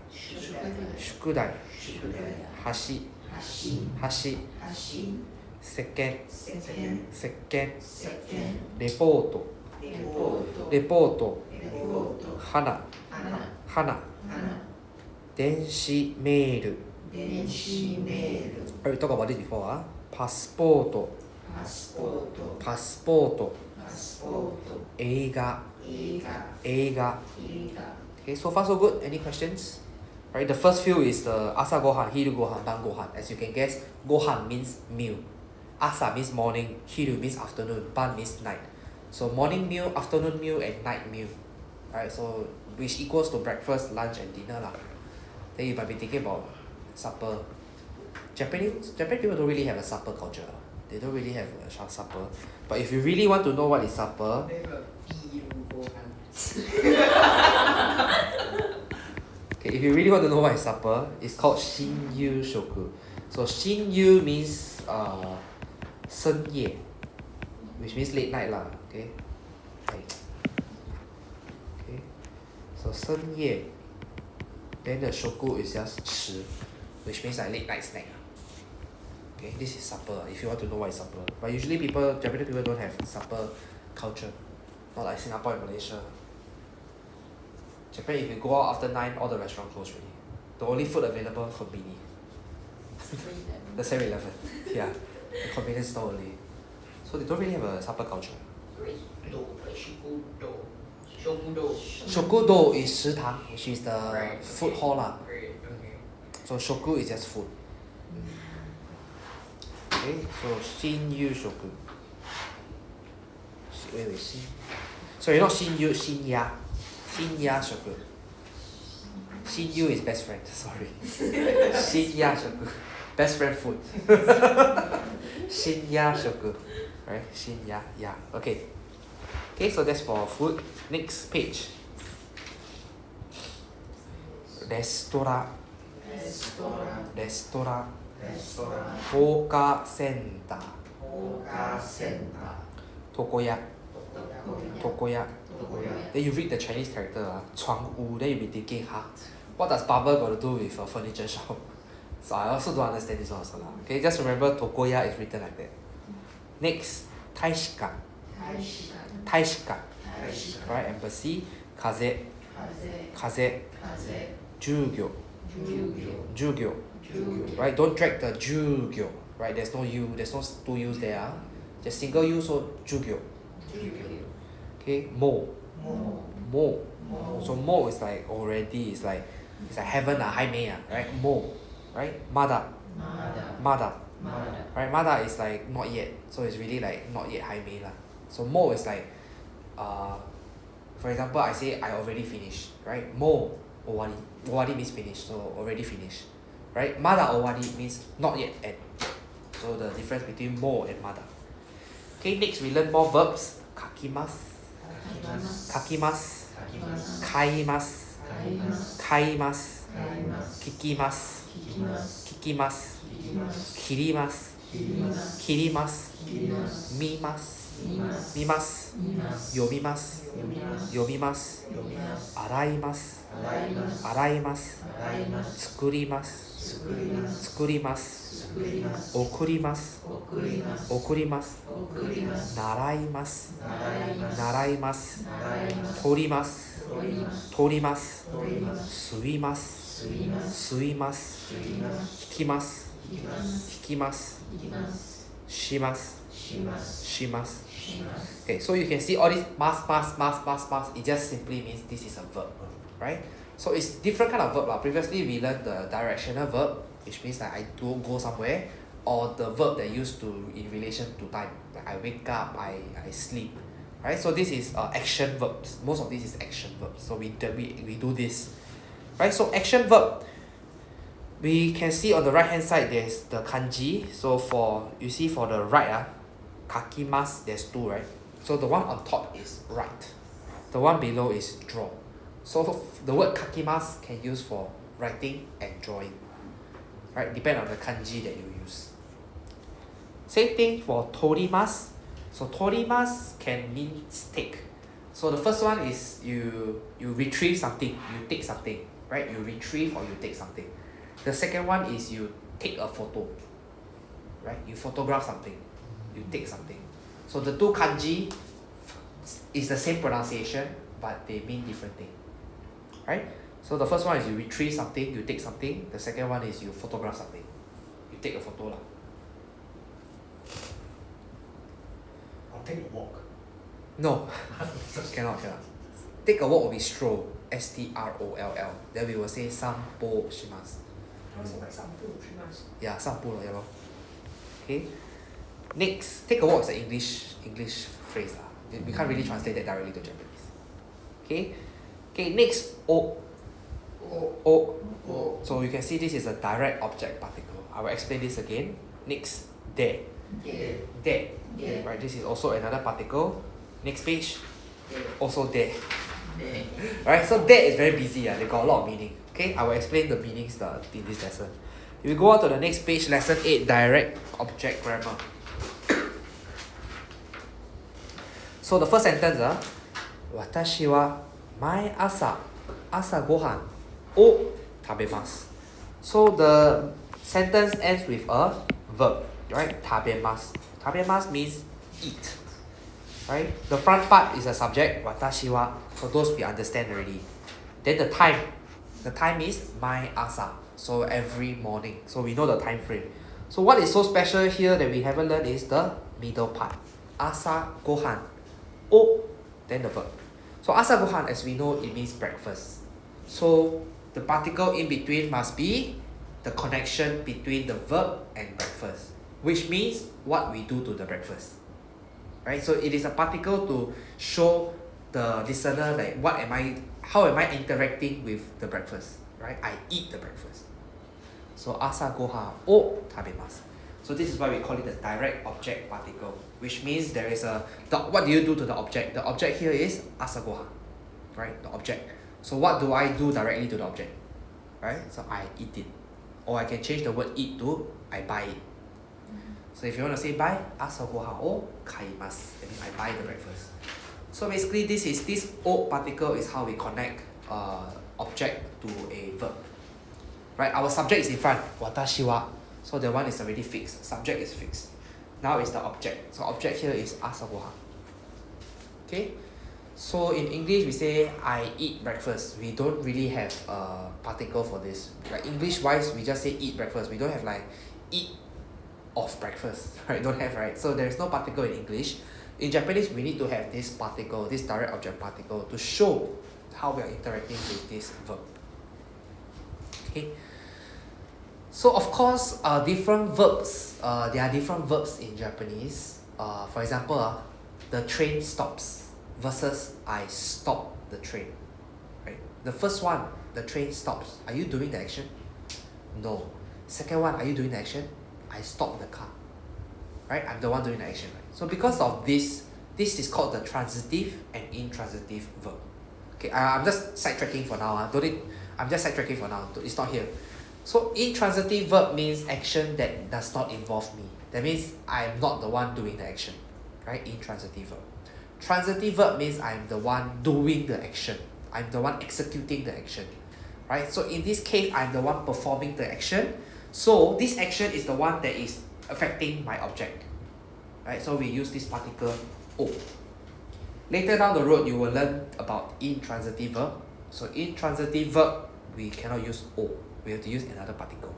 宿題。橋。橋。石鹸。石鹸。レポート。レポート。花。花。電子メール。We talked about this before. パスポート。パスポート。映画。映画。Okay, so far so good. Any questions? Right, the first few is the asa gohan, hiru gohan, ban gohan. As you can guess, gohan means meal. Asa means morning, hiru means afternoon, ban means night. So morning meal, afternoon meal, and night meal. Alright, so which equals to breakfast, lunch, and dinner Then you might be thinking about supper. Japanese people don't really have a supper culture. They don't really have a supper. But if you really want to know what is supper, Okay, if you really want to know what is supper, it's called Shinyu Shoku. So Shinyu means 深夜, which means late night lah. Okay. Okay. So 深夜, then the shoku is just 吃, which means like late night snack. Okay, this is supper if you want to know what is supper. But usually Japanese people don't have supper culture. Not like Singapore and Malaysia. Japan, if you go out after 9, all the restaurants close already. The only food available, konbini. The 7-Eleven. Yeah. The convenience store only. So they don't really have a supper culture. Shokudo is 食堂, which is the food hall lah. So shoku is just food. Okay, so Shinyu Shoku. Wait, Shin. Sorry, not Shinyu, Shinya. Shinya Shoku. Shinyu is best friend, sorry. Shinya Shoku. Best friend food. Shinya Shoku. Right? Shinya, yeah. Okay. Okay, so that's for food. Next page. Restaurant. Hoka center. Tokoya. Then you read the Chinese character, 窗屋, then you'll be thinking, what does barber got to do with a furniture shop? So I also don't understand this one also lah. Okay, just remember Tokoya is written like that. Next, Taishikan. Right, embassy. Kaze. Jugyo. Right, don't drag the jugyo. Right, there's no U, there's no two U's there. Just single U, so jugyo. Okay, mo. So mo is like already, it's like heaven, high May, right? Mo, right? Mada. Right, Mada is like not yet, so it's really like not yet high May lah. So mo is like, for example, I say I already finished, right? Mo owari. Owari means finished, so already finished, right? Mada owari means not yet end. So the difference between mo and mada. Okay, next we learn more verbs. Kakimasu. Kaimasu. Kikimasu. Kirimasu. Mimasu. Yomimasu. Araimasu. Tsukurimasu. Okurimasu. Naraimasu. Torimasu. Suimasu. Hikimasu. Shimasu. Okay, so you can see all these mas. It just simply means this is a verb, right? So it's different kind of verb lah. Previously we learned the directional verb, which means that I do go somewhere, or the verb that used to in relation to time, like I wake up, I sleep, right? So this is action verbs. Most of this is action verbs. So we do this, right? So action verb, we can see on the right hand side there's the kanji. So for the right, kakimasu, there's 2, right? So the one on top is write, the one below is draw. So the word kakimasu can use for writing and drawing, right? Depend on the kanji that you use. Same thing for torimasu. So torimasu can mean take. So the first one is you retrieve something, you take something, right? You retrieve or you take something. The second one is you take a photo, right? You photograph something, you take something. So the two kanji is the same pronunciation, but they mean different things, right? So the first one is you retrieve something, you take something. The second one is you photograph something, you take a photo lah. I'll take a walk. No, cannot. Take a walk will be stroll, stroll. Then we will say sanpo shimasu. Yeah, sanpo yeah lor. Okay. Next, take a walk is an English phrase lah. We can't really translate that directly to Japanese. Okay. Next, o. So you can see this is a direct object particle. I will explain this again. Next, de. Right, this is also another particle. Next page, also de. Right, so de is very busy. They got a lot of meaning. Okay, I will explain the meanings in this lesson. If we go on to the next page, lesson 8, direct object grammar. So the first sentence, 私は毎朝ご飯を食べます。So the sentence ends with a verb, right? 食べます。食べます means eat, right? The front part is a subject, 私は, for those we understand already. Then the time is 毎朝, so every morning. So we know the time frame. So what is so special here that we haven't learned is the middle part. 朝ご飯を then the verb. So 朝ご飯, as we know, it means breakfast. So the particle in between must be the connection between the verb and breakfast, which means what we do to the breakfast. Right? So it is a particle to show the listener like how am I interacting with the breakfast, right? I eat the breakfast. So 朝ご飯を食べます. So this is why we call it the direct object particle, which means there is what do you do to the object? The object here is 朝ご飯, right? The object. So what do I do directly to the object? Right? So I eat it. Or I can change the word eat to I buy it. So if you want to say buy, 朝ご飯を買います. That means I buy the breakfast. So basically this O particle is how we connect object to a verb. Right? Our subject is in front, 私は. So the one is already fixed. Subject is fixed. Now is the object. So object here is 朝ご飯. Okay? So in English we say I eat breakfast. We don't really have a particle for this. Like English wise we just say eat breakfast. We don't have like eat of breakfast. Right? Don't have, right? So there is no particle in English. In Japanese we need to have this particle, this direct object particle to show how we are interacting with this verb. Okay? So of course different verbs, there are different verbs in Japanese. For example, the train stops versus I stop the train. Right? The first one, the train stops. Are you doing the action? No. Second one, are you doing the action? I stop the car. Right? I'm the one doing the action. Right? So because of this is called the transitive and intransitive verb. Okay, I'm just sidetracking for now. I'm just sidetracking for now. It's not here. So intransitive verb means action that does not involve me. That means I'm not the one doing the action. Right? Intransitive verb. Transitive verb means I'm the one doing the action. I'm the one executing the action. Right? So in this case, I'm the one performing the action. So this action is the one that is affecting my object. Right? So we use this particle O. Later down the road, you will learn about intransitive verb. So intransitive verb, we cannot use O. We have to use another particle.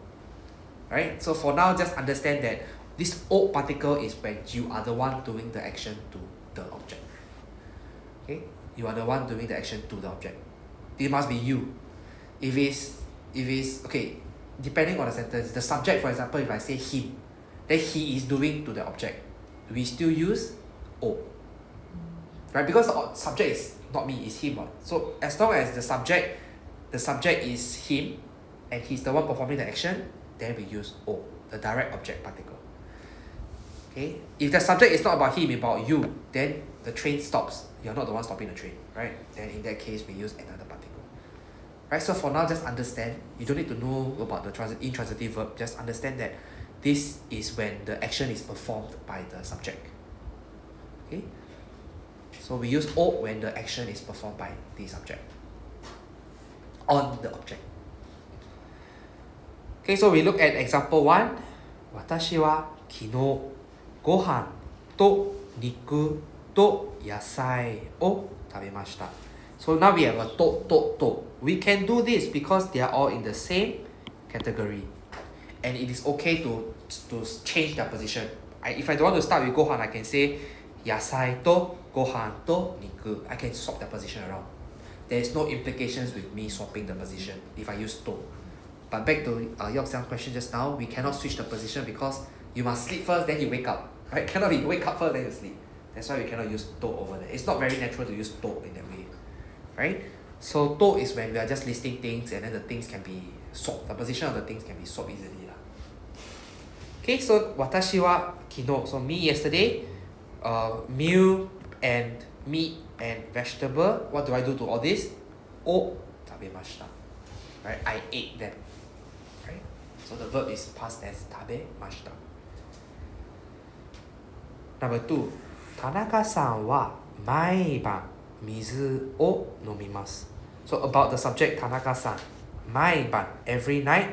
Right? So for now, just understand that this O particle is when you are the one doing the action to the object. Okay? You are the one doing the action to the object. It must be you. If it's okay, depending on the sentence, the subject, for example, if I say him, then he is doing to the object. We still use O. Right? Because the subject is not me, it's him. So as long as the subject is him and he's the one performing the action, then we use O, the direct object particle. Okay? If the subject is not about him, about you, then the train stops. You're not the one stopping the train, right? Then in that case, we use another particle. Right? So for now, just understand. You don't need to know about the intransitive verb. Just understand that this is when the action is performed by the subject. Okay? So we use O when the action is performed by the subject on the object. Okay, so we look at example 1. 私は昨日ご飯と肉と野菜を食べました。So now we have a to. We can do this because they are all in the same category. And it is okay to change their position. If I don't want to start with ご飯, I can say 野菜とご飯と肉. I can swap the position around. There is no implications with me swapping the position if I use to. But back to Yok-Xiang's question just now, we cannot switch the position because you must sleep first, then you wake up. Right? Cannot be you wake up first, then you sleep. That's why we cannot use to over there. It's not very natural to use to in that way. Right? So to is when we are just listing things and then the things can be swapped. The position of the things can be swapped easily. Okay, so 私は昨日, so me yesterday, meal and meat and vegetable. What do I do to all this? を食べました. right? I ate them, right? So the verb is past tense, tabemashita. Number 2, 田中さんは毎晩水を飲みます。So about the subject 田中さん、毎晩 every night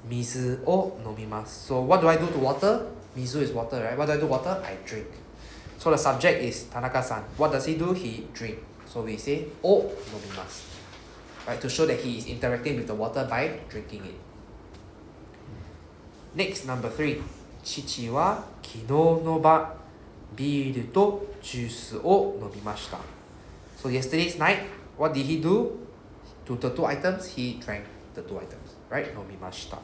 水を飲みます。So what do I do to water? 水 is water, right? What do I do to water? I drink. So the subject is 田中さん. What does he do? He drink. So we say を飲みます。Right? To show that he is interacting with the water by drinking it. Next, number 3. 父は昨日の晩ビールとジュースを飲みました。So yesterday's night, what did he do? To the 2 items, he drank the 2 items. Right? 飲みました。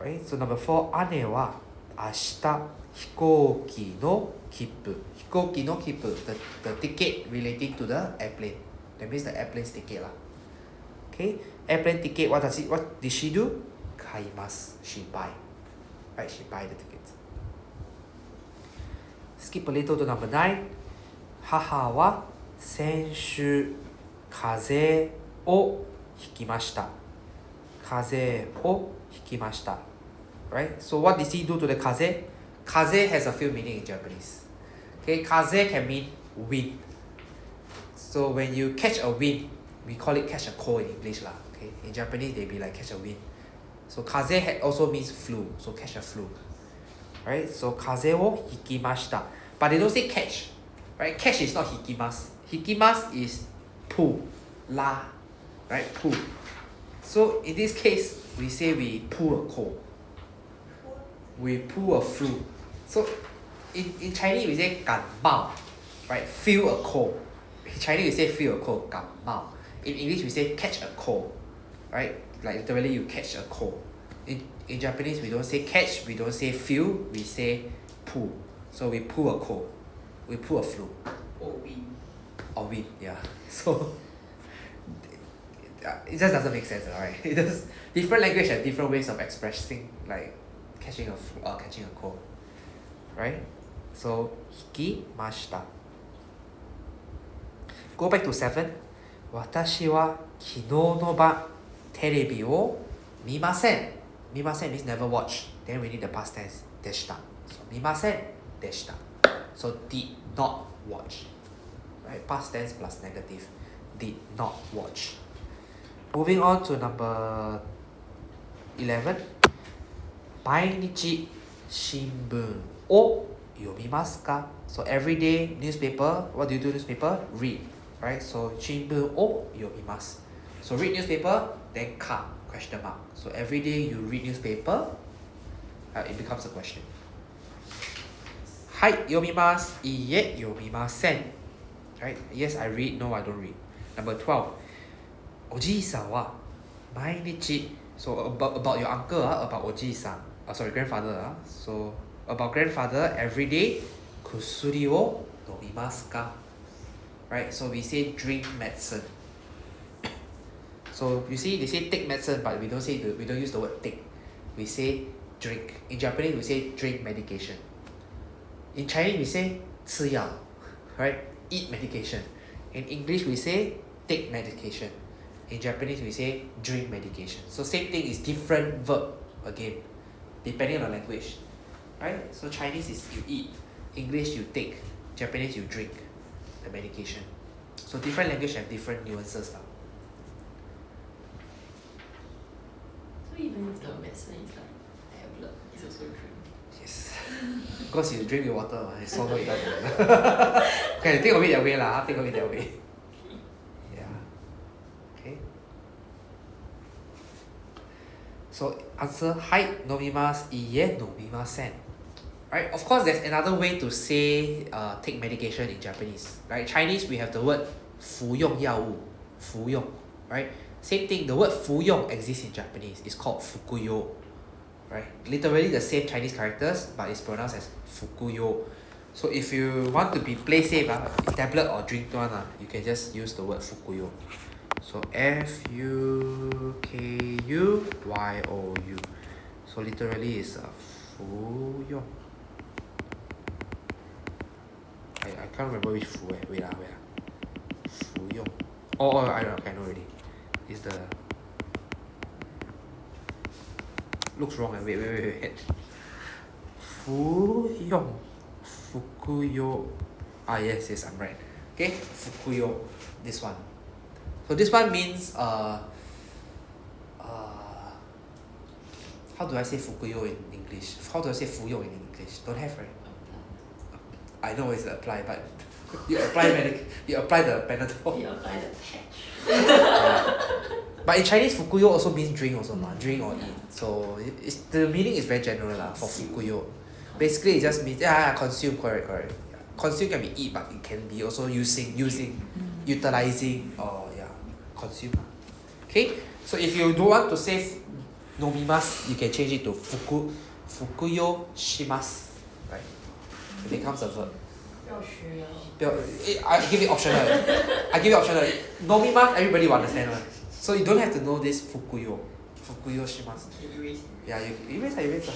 Right? So number 4, 姉は明日飛行機の切符。飛行機の切符。The ticket relating to the airplane. That means the airplane's ticket lah. Okay? Airplane ticket, what did she do? 買います。She buy. Right? She buy the tickets. Skip a little to number 9. 母は先週風邪をひきました。風邪をひきました。Right? So what did he do to the 風? 風 has a few meaning in Japanese. Okay, 風 can mean wind. So when you catch a wind, we call it catch a cold in English lah. Okay, in Japanese they be like catch a wind. So 風 also means flu. So catch a flu. Right? So 風邪をひきました. But they don't say catch. Right? Catch is not ひきます. ひきます is pull, la. Right? Pull. So in this case, we say we pull a cold. We pull a flu. So in Chinese we say 感冒. Right? Feel a cold. In Chinese we say feel a cold, 感冒. In English we say catch a cold. Right? Like literally you catch a cold. In Japanese we don't say catch, we don't say feel, we say pull. So we pull a cold. We pull a flu. Or win. Or wind, yeah. So it just doesn't make sense, right? It does. Different language have different ways of expressing like catching a flu or catching a cold. Right? So 引きました. Go back to 7. 私は昨日の晩テレビを見ません。見ません means never watch. Then we need the past tense でした。So 見ませんでした。So did not watch. Right? Past tense plus negative. Did not watch. Moving on to number 11. 毎日新聞を読みますか? So every day newspaper. What do you do newspaper? Read. Right? So 新聞を読みます. So read newspaper, then か question mark. So every day you read newspaper, it becomes a question. はい、読みます。いいえ、読みません。Right? Yes, I read. No, I don't read. Number 12. おじいさんは毎日 So about your uncle, about おじいさん sorry, grandfather. So about grandfather, every day 薬を飲みますか? Right? So we say drink medicine. So you see, they say take medicine, but we don't use the word take. We say drink. In Japanese, we say drink medication. In Chinese, we say 吃药, right? Eat medication. In English, we say take medication. In Japanese, we say drink medication. So same thing is different verb again, depending on the language, right? So Chinese is you eat, English you take, Japanese you drink the medication. So different language have different nuances now. So even if the medicine is like tablet, it's also drink. Yes. Because you drink your water, it's so good. Okay, think of it that way lah. Think of it that way. Yeah. Okay. So answer はい、飲みます。いいえ、飲みません。Right? Of course, there's another way to say take medication in Japanese. Right? Chinese, we have the word 服用药物. 服用. Right? Same thing, the word 服用 exists in Japanese. It's called 服用. Right? Literally the same Chinese characters, but it's pronounced as 服用. So if you want to be play safe, tablet or drink one, you can just use the word 服用. So F-U-K-U-Y-O-U. So literally it's 服用. I can't remember which 服 wait. 服用. Oh, I know already. It's the looks wrong. Wait. Fukuyo. Ah, yes, I'm right. Okay, Fukuyo. This one. So this one means how do I say Fukuyo in English? How do I say Fuyo in English? Don't have, right? I know it's apply, but you apply the Panadol. You apply the patch. But in Chinese, Fukuyo also means drink also, drink or eat. So the meaning is very general for Fukuyo. Basically, it just means consume. Correct. Yeah. Consume can be eat, but it can be also using, utilizing, or consume. Okay. So if you don't want to say nomimasu, you can change it to fukuyo shimasu, right? It becomes a verb. 不要学啊 I give it optional. Nomimasu, everybody will understand one. So you don't have to know this fukuyo shimasu. Yeah, you erase.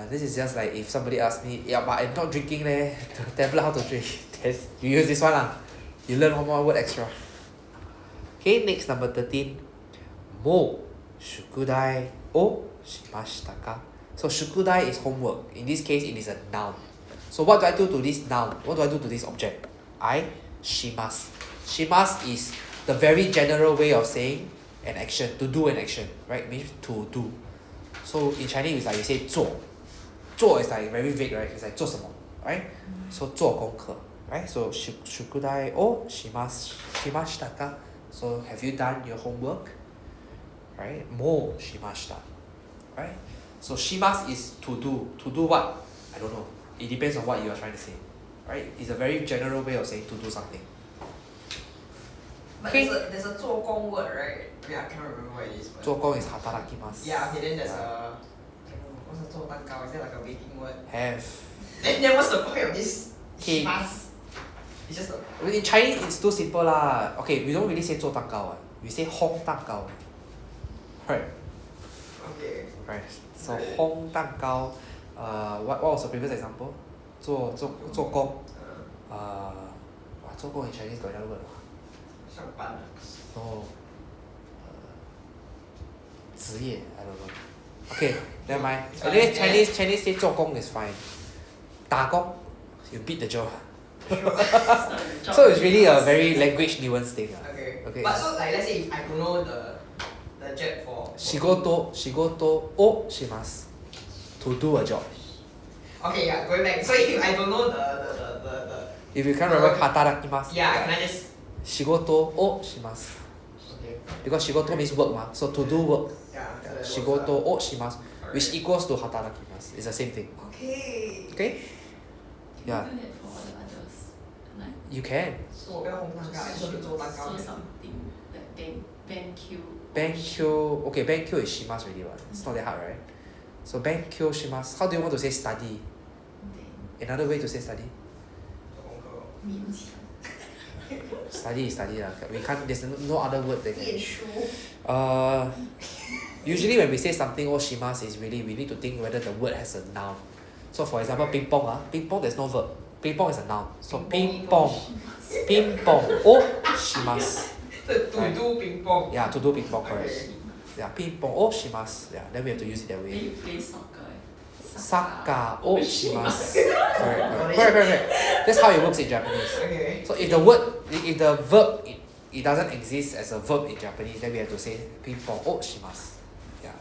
This is just like if somebody asks me, but I'm not drinking leh. Tablet how to drink? You use this one lah. You learn one more word extra. Okay, next number 13. Mo shukudai o shimashita ka? So shukudai is homework. In this case, it is a noun. So what do I do to this noun? What do I do to this object? I shimasu. Shimasu is the very general way of saying an action, to do an action, right? Means to do. So in Chinese, it's like you say 做. 做 is like very vague, right? It's like 做什么, right? So 做功课, right? So shukudai o shimashita ka? So have you done your homework? Right? Mo shimashita. Right? So shimasu is to do. To do what? I don't know. It depends on what you are trying to say. Right? It's a very general way of saying to do something. But Okay. there's a 做工 word, right? Yeah, I cannot remember what it is. But 做工 is hatarakimasu. yeah, okay, then there's a what's the 做蛋糕? Is there like a baking word? Have. Then what's the point of this Okay. shimasu? It's just a In Chinese, it's too simple lah. Okay, we don't really say 做蛋糕. We say 烘蛋糕. Right? okay. Right. So 烘蛋糕. What was the previous example? 做工. 做工 in Chinese got another word. 上班啊 Oh. 职业 I don't know. Okay, never mind. Anyway, Chinese say 做工 is fine. 打工 you beat the job. So it's really a very language nuance thing. Okay. But so like let's say if I don't know the jet for 仕事をします. To do a job. Okay, yeah, going back. So if I don't know the If you can't remember 働きます. yeah, can I just 仕事をします. okay. Because 仕事 means work ま. So to do work. Yeah, so that 仕 works, 事をします. Alright. Which equals to 働きます. It's the same thing. Okay. Okay? Can Yeah. you do that for all the others? Like, You can. 我不要烘蛋糕，还是做蛋糕 so something like BenQ. Benkyo. Okay, Benkyo is します already. It's not that hard, right? So Benkyo します. How do you want to say study? Then Another way to say study? 做功课。勉强 Study is study. We can't, there's no other word that can. 念书。 Usually when we say something をします is really we need to think whether the word has a noun. So for example, ping pong. Ping pong there's no verb. Ping pong is a noun. So ping pong をします. To do ping pong. Yeah, to do ping pong, correct. Okay. Yeah, ping pong をします. Yeah, then we have to use it that Then way. you play soccer. サッカーをします. Correct. That's how it works in Japanese. Okay. So if the verb it doesn't exist as a verb in Japanese, then we have to say ping pong をします. Yeah.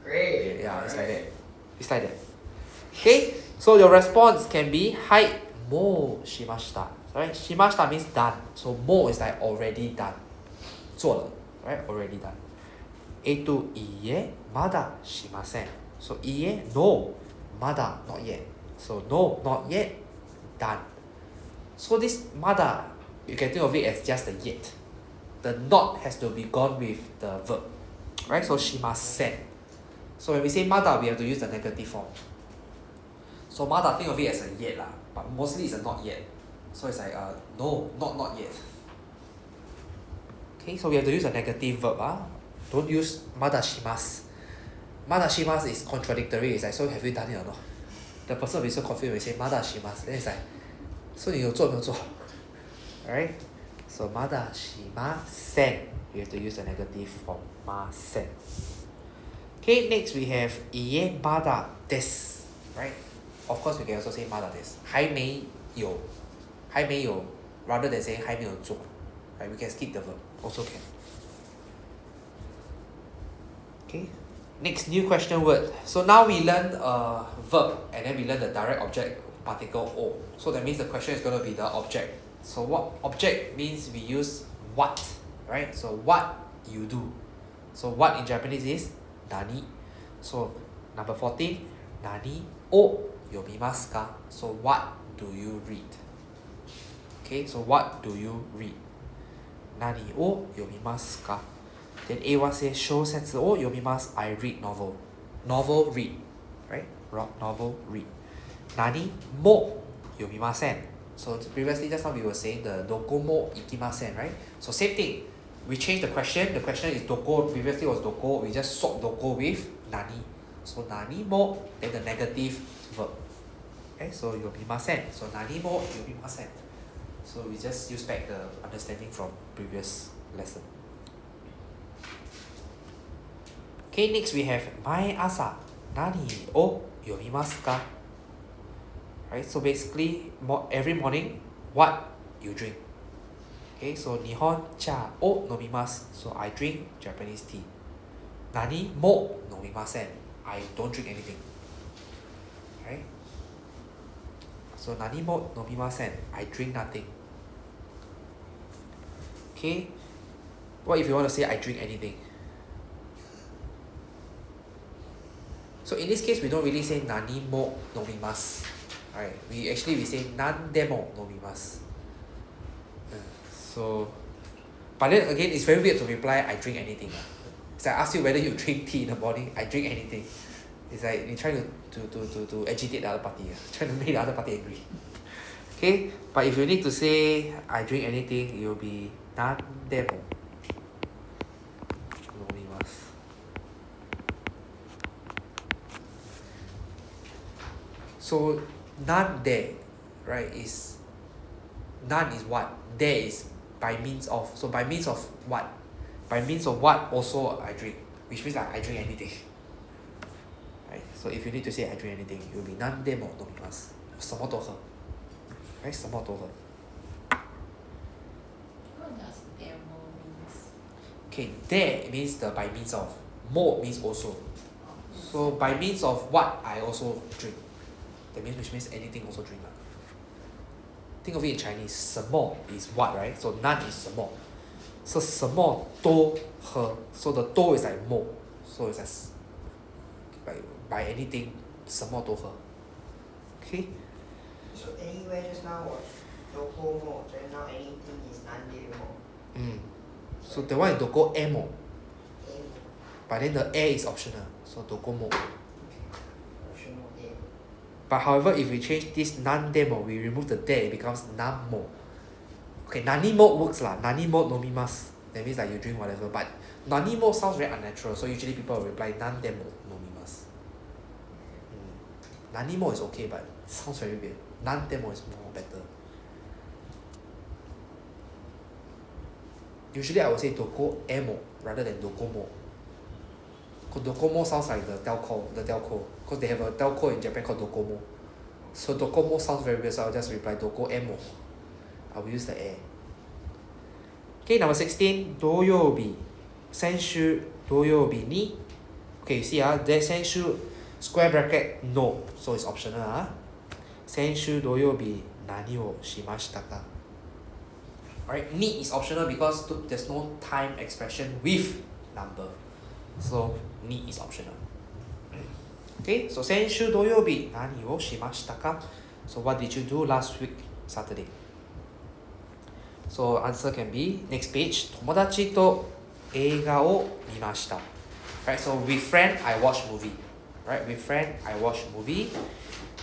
Great. Yeah, it's like Alright. that. It's like that. Okay, so your response can be はい、もうしました. Right? しました means done. So もう is like already done. 做了. Right? Already done. いいえ、まだしません. So いいえ、no, まだ not yet. So no, not yet, done. So this まだ you can think of it as just a yet. The not has to be gone with the verb. Right? So しません. So when we say まだ we have to use the negative form. So まだ think of it as a yet lah, but mostly it's a not yet. So it's like no, not yet. Okay, so we have to use a negative verb. Don't use まだします. まだします is contradictory. It's like, so have you done it or not? The person will be so confused when we say まだします. Then it's like, so 你有做没有做? Alright? So, mada shimasen. We have to use the negative form, masen. Okay, next we have iie mada desu. Right? Of course, we can also say mada desu. 还没有. 还没有 rather than saying 还没有做. Right? We can skip the verb. Also can. Okay. Next, new question word. So now we learn a verb and then we learn the direct object particle o. So that means the question is going to be the object. So what object means we use what, right? So what you do. So what in Japanese is nani. So number 14, nani o yomimasu ka? So what do you read? Okay, so what do you read? Nani o yomimasu ka? Then A1 says shousetsu o yomimasu. I read novel. Novel read, right? Novel read. Nani mo yomimasen. So previously just now we were saying the doko mo ikimasen, right? So same thing. We change the question. The question is doko. Previously was doko. We just swap doko with nani. So nani mo, then the negative verb. Okay, so yomimasen. So nani mo yomimasen. So we just use back the understanding from previous lesson. Okay, next we have Mae asa nani o yomimasu ka? Right, so basically every morning what you drink. Okay, so Nihon cha o nomimasu. So I drink Japanese tea. Nani mo nomimasen. I don't drink anything. Right? So nani mo nomimasen. I drink nothing. Okay? What if you want to say I drink anything? So in this case we don't really say nani mo nomimasu. Alright, we say nandemo nomimasu. So, but then again, it's very weird to reply I drink anything. It's like I ask you whether you drink tea in the morning. I drink anything. It's like you're trying to agitate the other party. Trying to make the other party angry. Okay, but if you need to say I drink anything, it will be nandemo nomimasu. So nan de, right, is nan is what? De is by means of. So by means of what? By means of what also I drink. Which means like I drink anything. Right? So if you need to say I drink anything, it will be nan de mo nomimasu. 什么都喝. Right? 什么都喝. What does demo means? Okay, de means the by means of. Mo means also. So by means of what I also drink. That means which means anything also drink. Think of it in Chinese. 什么 is what, right? So none is 什么. So 什么都喝. So the 都 is like mo. So it's like by anything 什么都喝. Okay? So anywhere just now was doko mo, then now anything is nande mo. So the one is doko emo. Emo. But then the air is optional. So doko mo. Optional A. But however, if we change this nandemo, we remove the de, it becomes namo. Okay, nanimo works lah. Nanimo nomimasu. That means like you drink whatever. But nanimo sounds very unnatural, so usually people will reply nandemo nomimasu. Nanimo is okay, but it sounds very weird. Nandemo is more better. Usually I would say doko emo rather than dokomo. Because dokomo sounds like the telco. Because they have a telco in Japan called dokomo. So dokomo sounds very weird, so I'll just reply doko emo. I will use the air. Okay, number 16, 土曜日. 先週土曜日に. Okay, you see that 先週 square bracket no, so it's optional. 先週土曜日何をしましたか? Alright, ni is optional because there's no time expression with number. So, ni is optional. Okay, so 先週土曜日何をしましたか? So, what did you do last week, Saturday? So, answer can be, next page, 友達と映画を見ました. Right, so with friend, I watch movie. Right, with friend, I watch movie.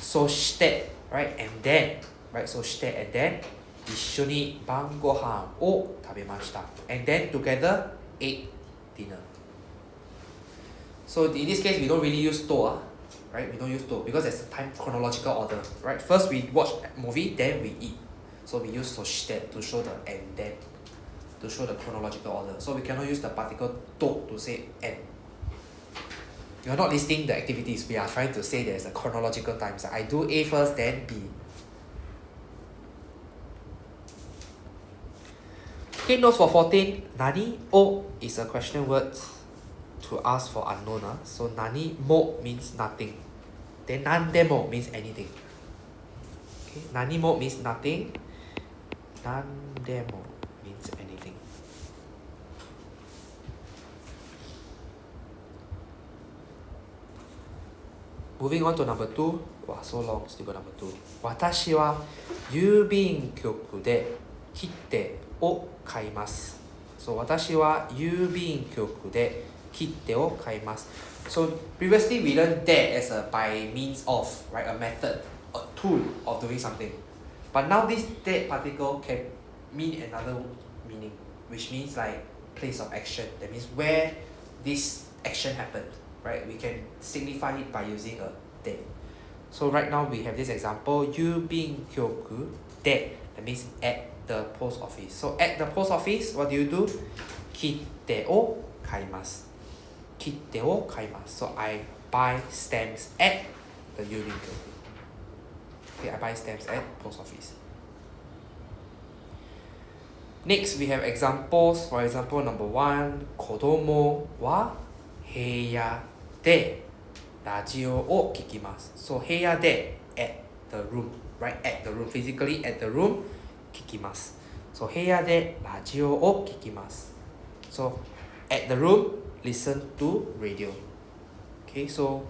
そして, right, and then, right, そして and then, 一緒に晩ご飯を食べました. And then together, ate dinner. So in this case, we don't really use to, right? We don't use to because there's time chronological order, right? First we watch movie, then we eat. So we use そして to show the and then to show the chronological order. So we cannot use the particle to say N. You're not listing the activities. We are trying to say there's a chronological time. So I do A first, then B. Okay, notes for 14. Nani o is a question word to ask for unknown. So nani mo means nothing. Then nandemo means anything. Okay, nani mo means nothing. Nandemo means anything. Moving on to number 2. Wow, so long, still got number 2. 私は郵便局で切手を買います。So 私は郵便局で切手を買います。So previously we learned that as a by means of, right, a method, a tool of doing something. But now this that particle can mean another meaning, which means like place of action. That means where this action happened, right? We can signify it by using a de. So right now we have this example, 郵便局で, that means at the post office. So at the post office, what do? 切手を買います。切手を買います。So I buy stamps at the 郵便局. Okay, I buy stamps at post office. Next, we have examples. For example, number 1, 子供は部屋でラジオを聞きます。So 部屋で at the room, right? At the room, physically at the room, 聞きます。So 部屋でラジオを聞きます。So at the room, listen to radio. Okay, so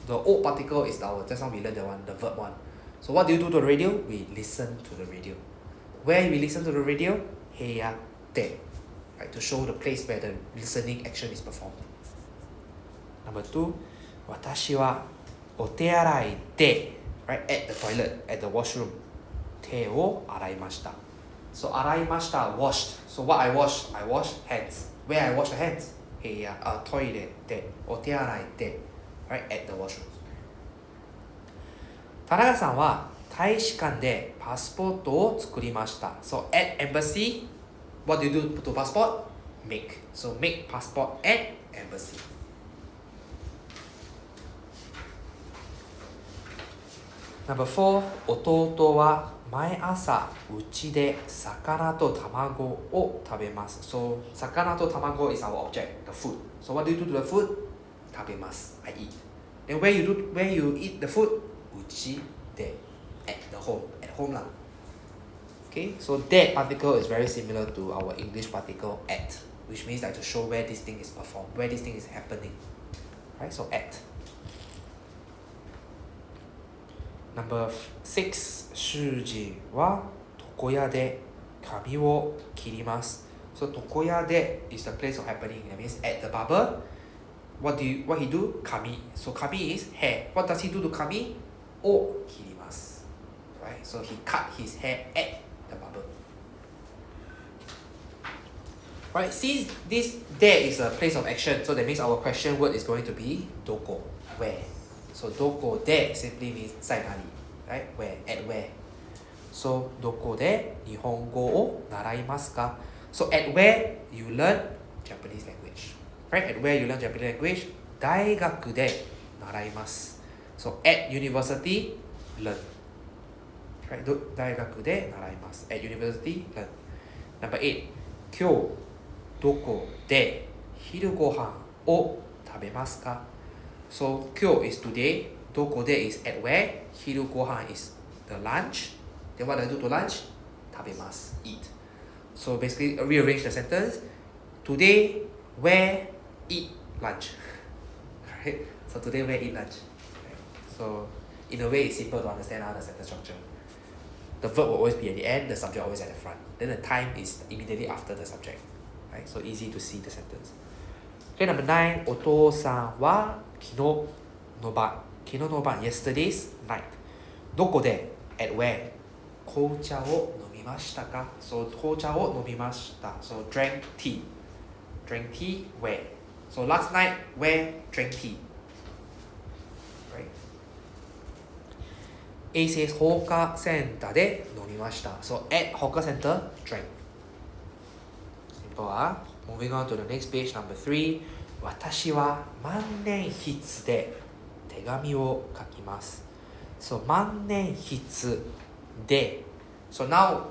the o particle is our, just now we learned the one, the verb one. So what do you do to the radio? We listen to the radio. Where we listen to the radio? 部屋で, right? To show the place where the listening action is performed. Number 2, 私はお手洗いで, right? At the toilet, at the washroom, 手を洗いました. So 洗いました, washed. So what I wash? I wash hands. Where I wash the hands? 部屋,トイレで, お手洗いで, right? At the washroom. 田中さんは大使館でパスポートを作りました。So at embassy, what do you do to passport? Make. So make passport at embassy. Number 4, 弟は毎朝うちで魚と卵を食べます。So 魚と卵 is our object, the food. So what do you do to the food? 食べます. I eat. Then where you eat the food? うちで. At the home, at home lah. Okay, so that particle is very similar to our English particle at, which means like to show where this thing is performed, where this thing is happening. Right, so at. Number 6, 主人は床屋で髪を切ります. So 床屋で is the place of happening. That means at the barber. What he do? 髪. So 髪 is hair. What does he do to 髪? を切ります. Right? So he cut his hair at the barber. Right? Since this there is a place of action, so that means our question word is going to be どこ, where. So どこで simply means 在哪里, right? Where, at where. So どこで日本語を習いますか? So at where you learn Japanese language. Right? At where you learn Japanese language, 大学で習います. So at university, learn. Right? 大学で習います. At university, learn. Number 8, 今日どこで昼ご飯を食べますか? So 今日 is today, どこで is at where, 昼ご飯 is the lunch. Then what do I do to lunch? 食べます, eat. So basically rearrange the sentence. Today, where, eat lunch. Right? So today, where, eat lunch. Right? So in a way, it's simple to understand the sentence structure. The verb will always be at the end, the subject always at the front. Then the time is immediately after the subject. Right? So easy to see the sentence. Okay, number 9, お父さんは昨日の晩 yesterday's night. どこで at where? 紅茶を飲みましたか? So 紅茶を飲みました. So drank tea. Drank tea where? So last night where drank tea? Right? A says 放課センターで飲みました. So at hawker center, drank. simple. Moving on to the next page, number 3. 私は万年筆で手紙を書きます。So 万年筆で So now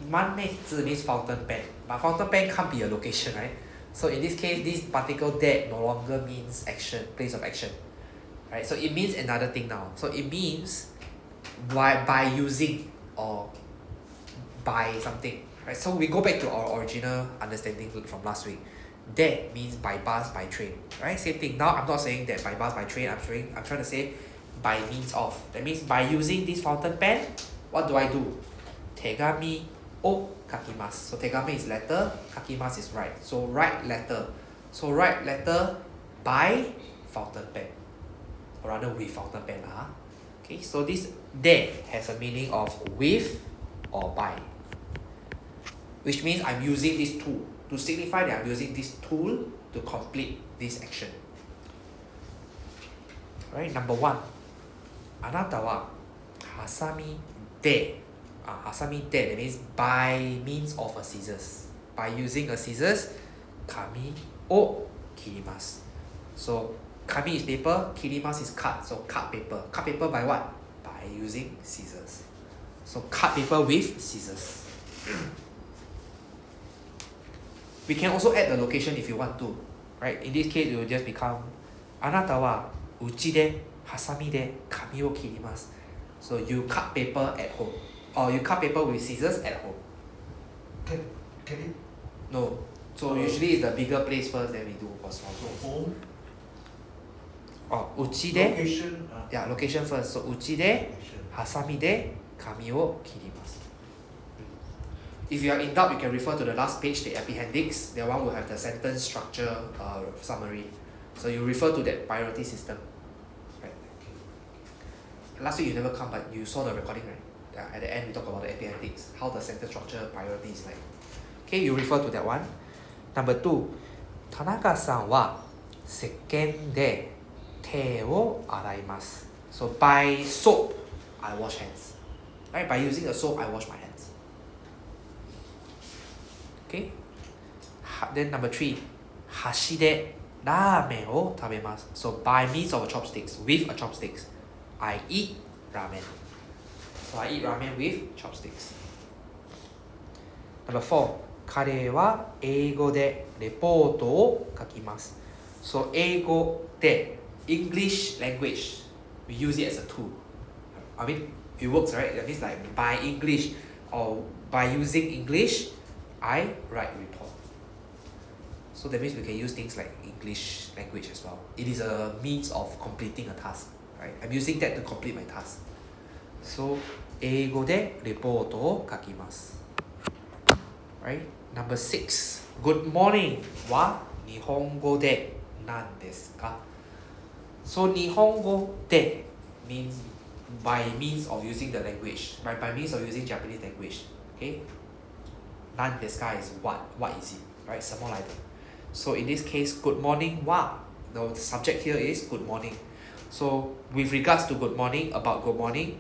万年筆 means fountain pen. But fountain pen can't be a location, right? So in this case, this particle de no longer means action, place of action. Right? So it means another thing now. So it means by using or by something. Right? So we go back to our original understanding from last week. That means by bus, by train. Right? Same thing. Now I'm not saying that by bus, by train. I'm trying to say by means of. That means by using this fountain pen, what do I do? 手紙を書きます。So 手紙 is letter, 書きます is write. So write letter. So write letter by fountain pen. Or rather with fountain pen. Okay, so this de has a meaning of with or by. Which means I'm using this tool. To signify that I'm using this tool to complete this action. Right, number 1. あなたはハサミでハサミで that means by means of a scissors. By using a scissors, 紙を切ります。So, 紙 is paper, 切ります is cut. So, cut paper. Cut paper by what? By using scissors. So, cut paper with scissors. We can also add the location if you want to. Right? In this case, it will just become あなたはうちでハサミで紙を切ります。So, you cut paper at home. Or you cut paper with scissors at home. Can it No. So usually it's the bigger place first, then we do for small place. home? うちで Location. Yeah, location first. So うちで Location. ハサミで紙を切ります。If you are in doubt, you can refer to the last page, the appendix. That one will have the sentence structure summary. So you refer to that priority system. Right. Last week you never come, but you saw the recording, right? At the end we talk about the appendix, how the sentence structure priority is like. Okay, you refer to that one. Number 2. 田中さんは石鹸で手を洗います。So by soap, I wash hands. Right? By using a soap, I wash my hands. Okay? Then number 3. 箸でラーメンを食べます。So by means of a chopsticks, with a chopsticks, I eat ramen. So I eat ramen with chopsticks. Number 4. 彼は英語でレポートを書きます。So 英語で English language, we use it as a tool. I mean, it works, right? That means like by English or by using English, I write report. So that means we can use things like English language as well. It is a means of completing a task, right? I'm using that to complete my task. So 英語でレポートを書きます。Right? Number 6. Good morning は日本語で何ですか? So 日本語で means by means of using the language. By means of using Japanese language. Okay? 何ですか is what? What is it? Right? Something like that. So in this case, good morning は the subject here is good morning. So with regards to good morning, about good morning,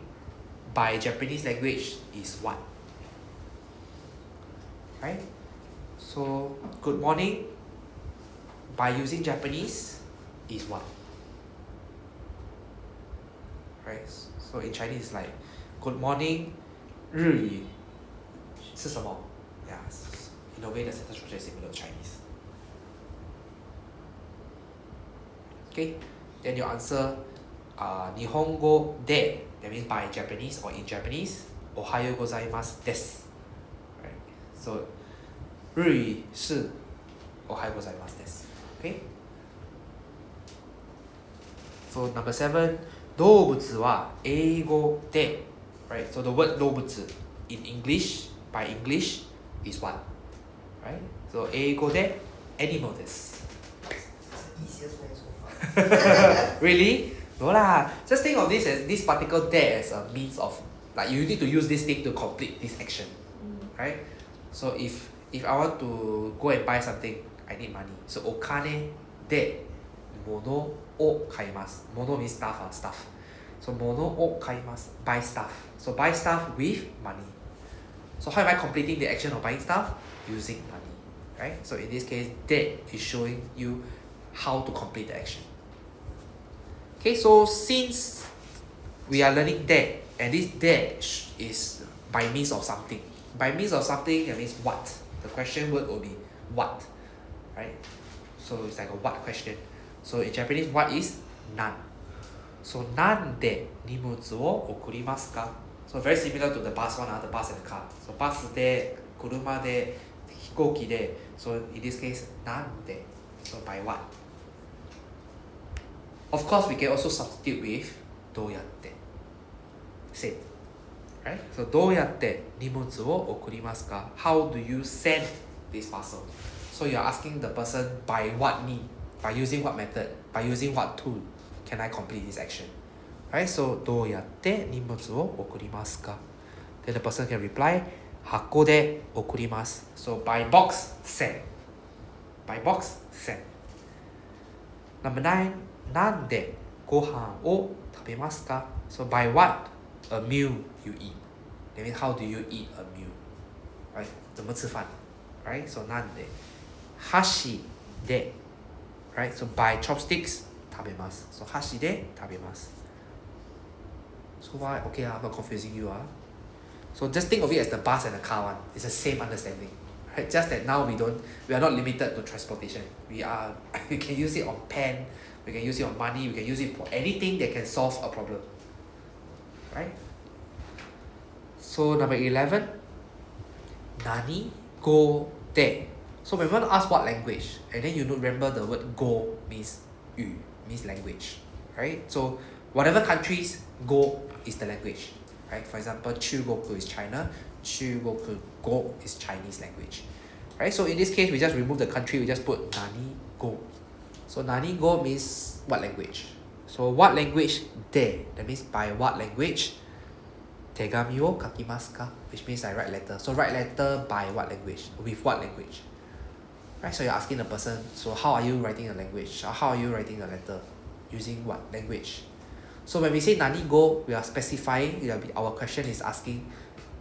by Japanese language is what? Right? So, good morning by using Japanese is what? Right? So in Chinese it's like good morning 日语是什么? Yeah, in a way the sentence structure is similar to Chinese. Okay, then you answer 日本語で that means by Japanese or in Japanese おはようございますです。Right? So 日语是おはようございますです。Okay? So number 7, 動物は英語で Right? So the word 動物 in English, by English is what? Right? So 英語で animal です。Easiest way so far. Really? No lah. Just think of this as this particle there as a means of like you need to use this thing to complete this action. Right? So if I want to go and buy something, I need money. So お金で物を買います。物 means stuff, stuff. So 物を買います。Buy stuff. So buy stuff with money. So how am I completing the action of buying stuff? Using money. right? So in this case, that is showing you how to complete the action. Okay, so since we are learning that, and this that is by means of something. By means of something, that means what. The question word will be what, right? So it's like a what question. So in Japanese, what is nan? So nan de nimutsu wo okurimasu ka? So very similar to the bus one, the bus and the car. So bus de, kuruma de, hikoki de. So in this case, nan de. So by what? Of course, we can also substitute with doyatte. Same. Right? So どうやって荷物を送りますか? How do you send this parcel? So you're asking the person by what mean? By using what method? By using what tool can I complete this action? Right? So どうやって荷物を送りますか? Then the person can reply 箱で送ります. So by box, send. By box, send. Number 9. なんでご飯を食べますか? So by what a meal you eat. That means how do you eat a meal? Right? 怎么吃饭? Right? So なんで箸で Right? So by chopsticks 食べます. So 箸で食べます. So why? Okay, I'm not confusing you. So just think of it as the bus and the car one. It's the same understanding. Right? Just that now we are not limited to transportation. We can use it on pen, we can use it on money, we can use it for anything that can solve a problem. Right? So number 11. Nani go de. So when we want to ask what language, and then you remember the word go means yu, means language. Right? So whatever countries, go is the language. Right? For example, 中国 is China, 中国語 is Chinese language. Right? So in this case, we just remove the country, we just put nani go. So nani go means what language? So what language de? That means by what language? 手紙を書きますか? Which means I write letter. So write letter by what language? With what language? Right? So you're asking the person, so how are you writing a language? Or how are you writing a letter? Using what language? So when we say nani go, we are specifying, our question is asking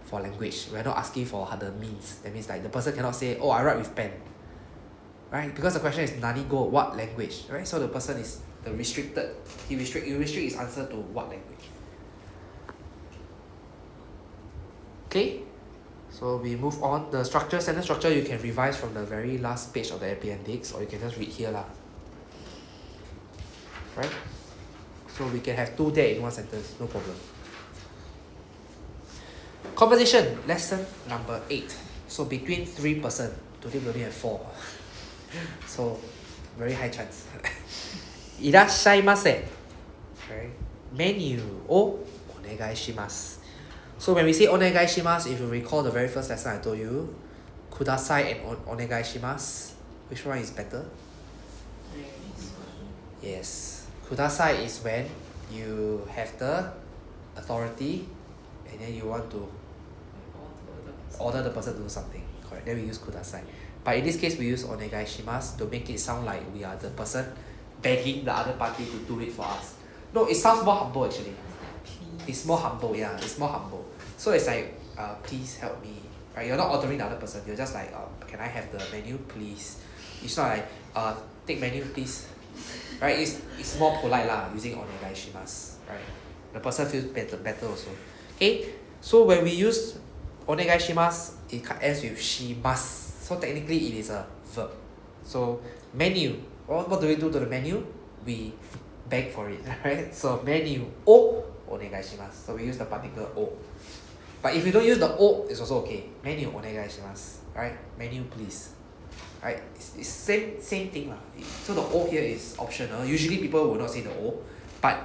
for language. We're not asking for other means. That means like the person cannot say, oh, I write with pen. Right? Because the question is nani go, what language? Right? So the person is the restricted. You restrict his answer to what language. Okay? So we move on. The sentence structure, you can revise from the very last page of the appendix, or you can just read here lah. Right? So we can have 2 there in one sentence, no problem. Conversation, lesson number 8. So between 3 person, today we only have 4. So very high chance. いらっしゃいませ. Right? メニューをお願いします. So when we say お願いします, if you recall the very first lesson I told you, ください and お願いします, which one is better? Yes. ください is when you have the authority and then you want to order the person to do something. Correct. Then we use ください. But in this case, we use お願いします to make it sound like we are the person begging the other party to do it for us. No, it sounds more humble actually. It's more humble, yeah. It's more humble. So it's like, please help me. Right? You're not ordering the other person. You're just like, can I have the menu, please? It's not like, take menu, please. Right? It's more polite lah, using お願いします. Right? The person feels better also. Okay? So when we use お願いします, it ends with します. So technically it is a verb. So menu. What do we do to the menu? We beg for it. Right? So menu をお願いします. So we use the particle を. But if you don't use the を, it's also okay. Menu お願いします. Right? Menu please. Right? It's same thing lah. So the を here is optional. Usually people will not say the を. But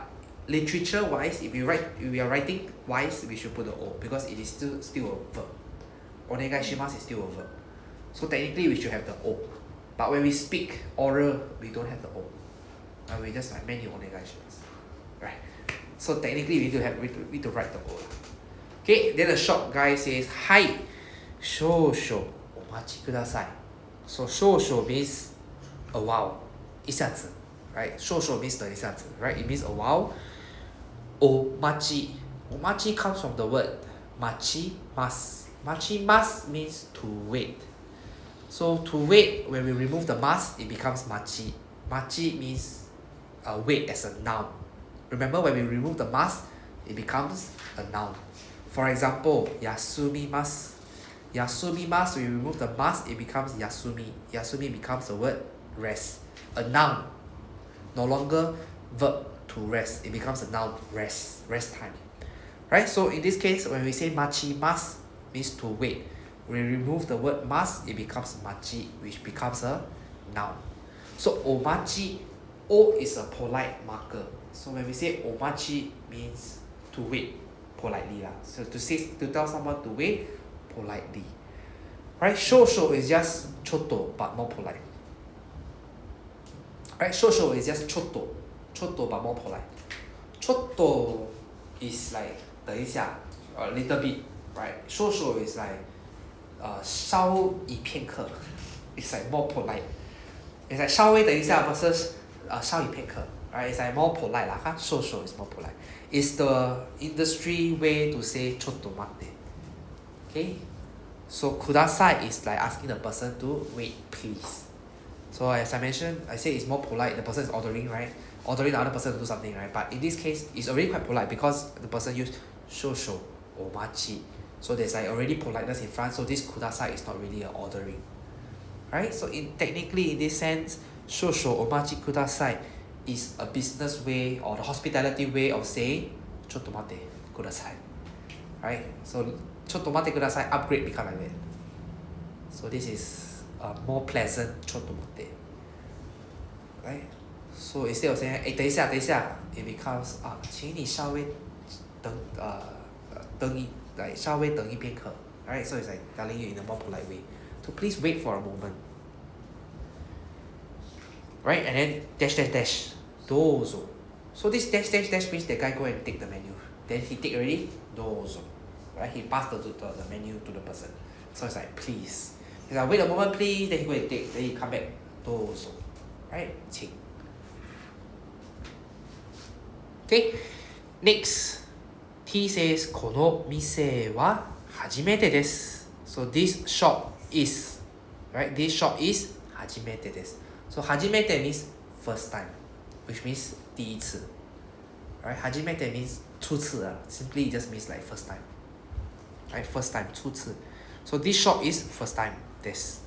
literature wise, if we are writing wise, we should put the を because it is still a verb. お願いします is still a verb. So technically we should have the を. But when we speak oral, we don't have the を. And we just like メニューお願いします. Right? So technically we need to write the を. Okay, then the short guy says, はい、少々お待ちください. So 少々 means a while, 一下子. Right? 少々 means 等一下子. Right? It means a while. お待ち. お待ち comes from the word 待ちます. 待ちます means to wait. So to wait, when we remove the mas, it becomes machi. Machi means wait as a noun. Remember, when we remove the mas, it becomes a noun. For example, yasumimasu. Yasumimasu, we remove the mas, it becomes yasumi. Yasumi becomes the word rest. A noun. No longer verb to rest. It becomes a noun, rest. Rest time. Right? So in this case, when we say machi mas, means to wait. We remove the word mas, it becomes machi, which becomes a noun. So omachi, o is a polite marker. So when we say omachi, means to wait politely lah. So to tell someone to wait politely. Right? Shosho is just choto but more polite. Right? Shosho is just choto but more polite. Choto is like 等一下 a little bit, right? Shosho is like 稍一片刻 it's like more polite. It's like 稍微等一下 versus 稍一片刻 right? It's like more polite lah. Shosho is more polite. It's the industry way to say chotto mate. Okay? So kudasai is like asking the person to wait please. So as I mentioned, I say it's more polite. The person is ordering, right? Ordering the other person to do something, right? But in this case, it's already quite polite because the person used shosho or machi. So there's like already politeness in front. So this kudasai is not really an ordering, right? So technically in this sense, shosho or machi kudasai is a business way or the hospitality way of saying chotto mate kudasai, right? So chotto mate kudasai upgrade become like that. So this is a more pleasant chotto mate, right? So instead of saying 等一下 it becomes 请你稍微稍微等一片刻 right? So it's like telling you in a more polite way to please wait for a moment, right? And then dash dozo. So this dash means the guy go and take the menu. Then he take already dozo, right? He passed the menu to the person. So it's like please. He's like wait a moment please. Then he go and take. Then he come back dozo, right? 请. Okay, next. T says この店は初めてです. So this shop is, right? This shop is 初めてです. So 初めて means first time, which means 第一次. Right? 初めて means 初次. Simply it just means like first time. Right? First time, 初次. So this shop is first time です.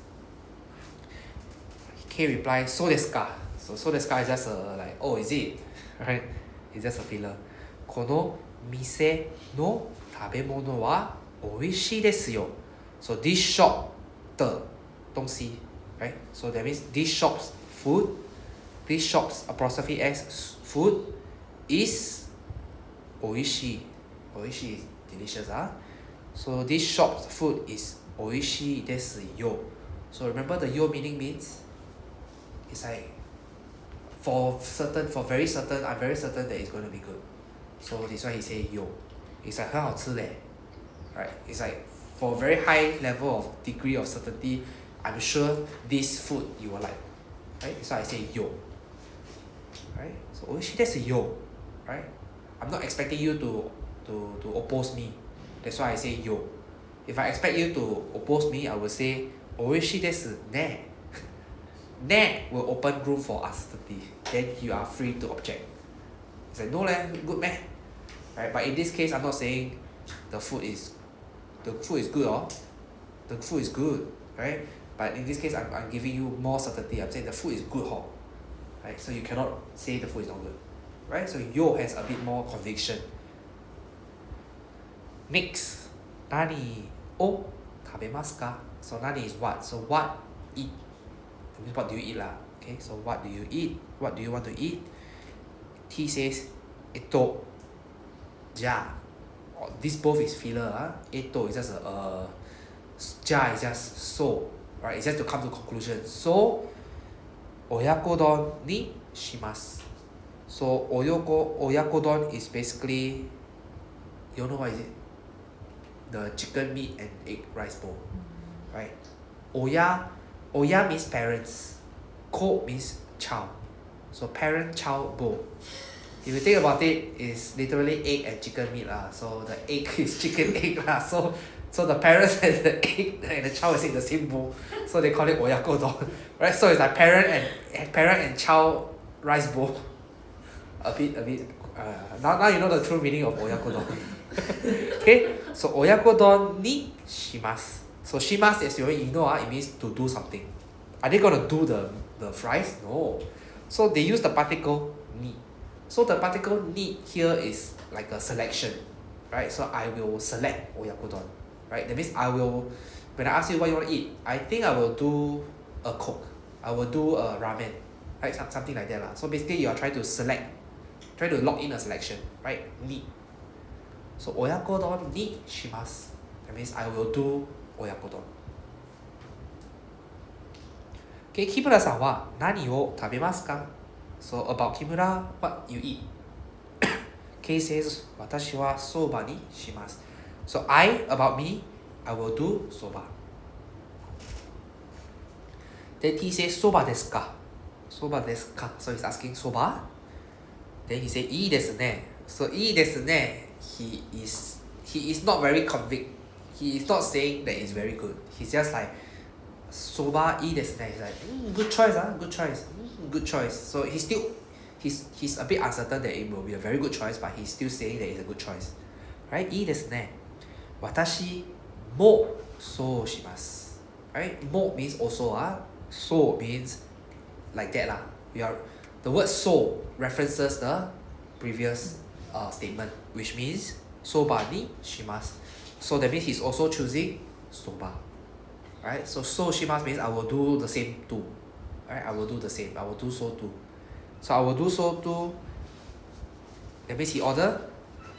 K reply そうですか. So そうですか is just like oh is it? Right? It's just a filler. この店の食べ物は美味しいですよ. So this shop 的東西, right? So that means this shop's food, this shop's apostrophe s food is 美味しい. 美味しい is delicious, So this shop's food is 美味しいですよ. So remember the yo meaning means it's like for very certain, I'm very certain that it's going to be good. So this why he say yo. It's like 很好吃嘞, right? It's like for very high level of degree of certainty, I'm sure this food you will like, right? So I say yo, right? So 美味しいですよ, right? I'm not expecting you to oppose me. That's why I say yo. If I expect you to oppose me, I will say 美味しいですね. Ne will open room for uncertainty. Then you are free to object. It's like no leh, good meh, right? But in this case, I'm not saying the food is good the food is good, right? But in this case, I'm giving you more certainty. I'm saying the food is good, right? So you cannot say the food is not good, right? So yo has a bit more conviction. Next, 何を食べますか? So 何 is what? So what eat? What do you eat lah? Okay, so what do you eat? What do you want to eat? T says じゃあ this both is filler, is justじゃ is just so, right? It's just to come to conclusion. So 親子丼にします. So 親子丼 is basically, you know what is it? The chicken meat and egg rice bowl, right? 親 means parents, ko means child. So parent child bowl. if you think about it, it's literally egg and chicken meat lah. So the egg is chicken egg lah. So the parents and the egg and the child is in the same bowl. So they call it oyakodon. Right? So it's like parent and child rice bowl. A bit now you know the true meaning of oyakodon. Okay? So oyakodon ni shimasu. So shimasu is you know it means to do something. Are they gonna do the fries? No. So they use the particle ni. So the particle ni here is like a selection. Right? So I will select oyakodon. Right? That means when I ask you what you want to eat, I think I will do a Coke. I will do a ramen. Right? Something like that lah. So basically you are trying to lock in a selection. Right? Ni. So oyakodon ni shimasu. That means I will do oyakodon. Okay, Kimura-san wa nani wo tabemasu ka? So about Kimura, what you eat? Kei says, watashi wa soba ni shimasu. So about me, I will do soba. Then he says, soba desu ka? Soba desu ka? So he's asking soba. Then he says, ii desu ne. So ii desu ne, he is not very convinced. He is not saying that it's very good. He's just like, soba ii desu ne. He's like, good choice, good choice, good choice. So he's a bit uncertain that it will be a very good choice, but he's still saying that it's a good choice. Right? Ii desu ne. Watashi mo so shimasu. Right? Mo means also. So means like that lah. The word so references the previous statement, which means soba ni shimasu. So that means he's also choosing soba. Right? So shimasu means I will do the same too. Right? I will do the same. I will do so too. So I will do so too. That means he ordered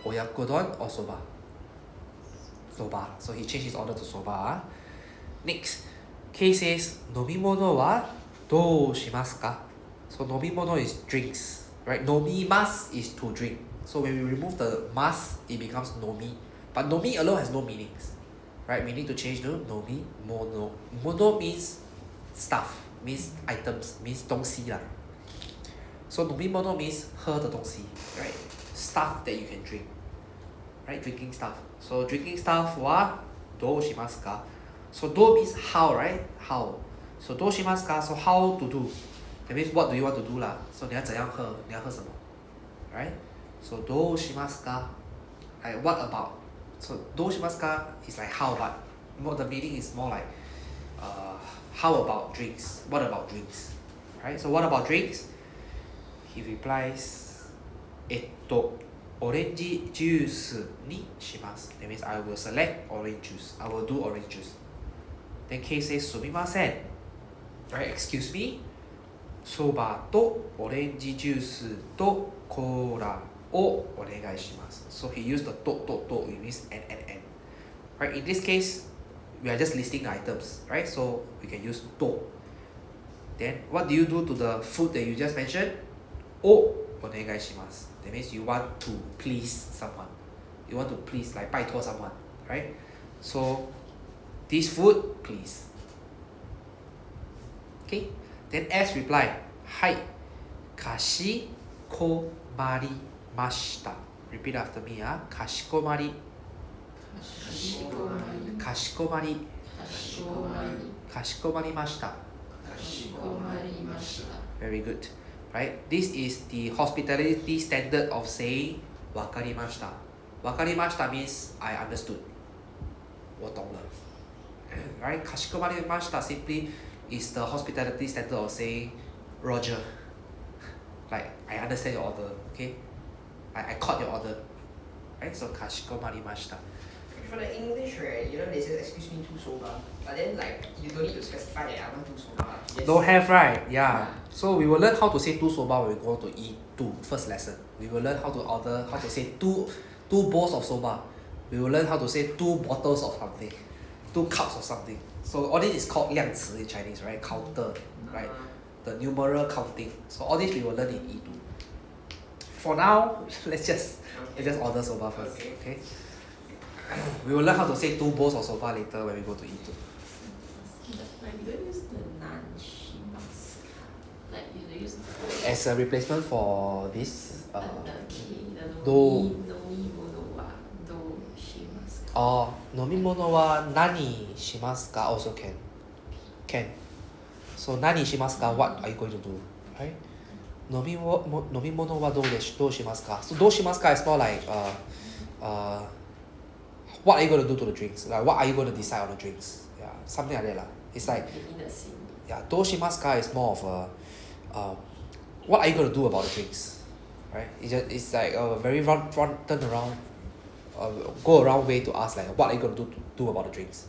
oyakodon or soba. Soba. So he changed his order to soba. Next, Kei says, nomimono wa dou shimasu ka? So nomimono is drinks. Right? Nomimasu is to drink. So when we remove the mas, it becomes nomi. But nomi alone has no meanings. Right? We need to change to nomi mono. Mono means stuff, means items, means 东西 lah. So nomimono means 喝的东西, right? Stuff that you can drink. Right? Drinking stuff. So drinking stuff wa dou shimasu ka? So do means how, right? How. So dou shimasu ka? So how to do. That means what do you want to do lah? So 你要怎样喝？你要喝什么？ Right? So dou shimasu ka? Like what about? So dou shimasu ka is like how, but the meaning is more like how about drinks? What about drinks? Right? So what about drinks? He replies, orange juice ni shimasu. That means I will select orange juice. I will do orange juice. Then Kei says, sumimasen. Right? Excuse me. Soba to orange juice to cola o onegai shimasu. So he used the to, it means and. Right? In this case, we are just listing items. Right? So we can use to. Then what do you do to the food that you just mentioned? O onegai shimasu. That means you want to please someone. You want to please, like 拜托 someone, right? So this food, please. Okay. Then S replied, Hai, kashikomari-mashita. Repeat after me, kashikomari. Kashikomari. Kashikomari-mashita. Very good. Right? This is the hospitality standard of saying wakarimashita. Wakarimashita means I understood. 我懂了. Right? Kashikomarimashita simply is the hospitality standard of saying Roger. Like I understand your order, okay? I caught your order. Right? So kashikomarimashita. For the English, right, you know they say excuse me 2 soba, but then like you don't need to specify that I want 2 soba. Just Don't have, right? Yeah. So we will learn how to say 2 soba when we go to E2 first lesson. We will learn how to say two bowls of soba. We will learn how to say 2 bottles of something, 2 cups of something. So all this is called 量词 in Chinese, right? Counter, right? The numeral counting. So all this we will learn in E2. For now, let's just order soba first, okay? We will learn how to say 2 bowls of soba later when we go to E2. Like we don't use the nan shimasu. Like you use As a replacement for this the K, the do. nomi mono wa do shimasu. Oh, nomimono wa nani shimasu ka also can. Can. So nani shimasu ka, what are you going to do? Right? Nomimono wa do shimasu ka. So do shimasu ka is more like what are you going to do to the drinks? Like what are you going to decide on the drinks? Yeah, something like that lah. It's like In the same. yeah, do shimasu ka is more of a what are you going to do about the drinks? Right? It's like a very turn around go around way to ask like what are you going to do about the drinks?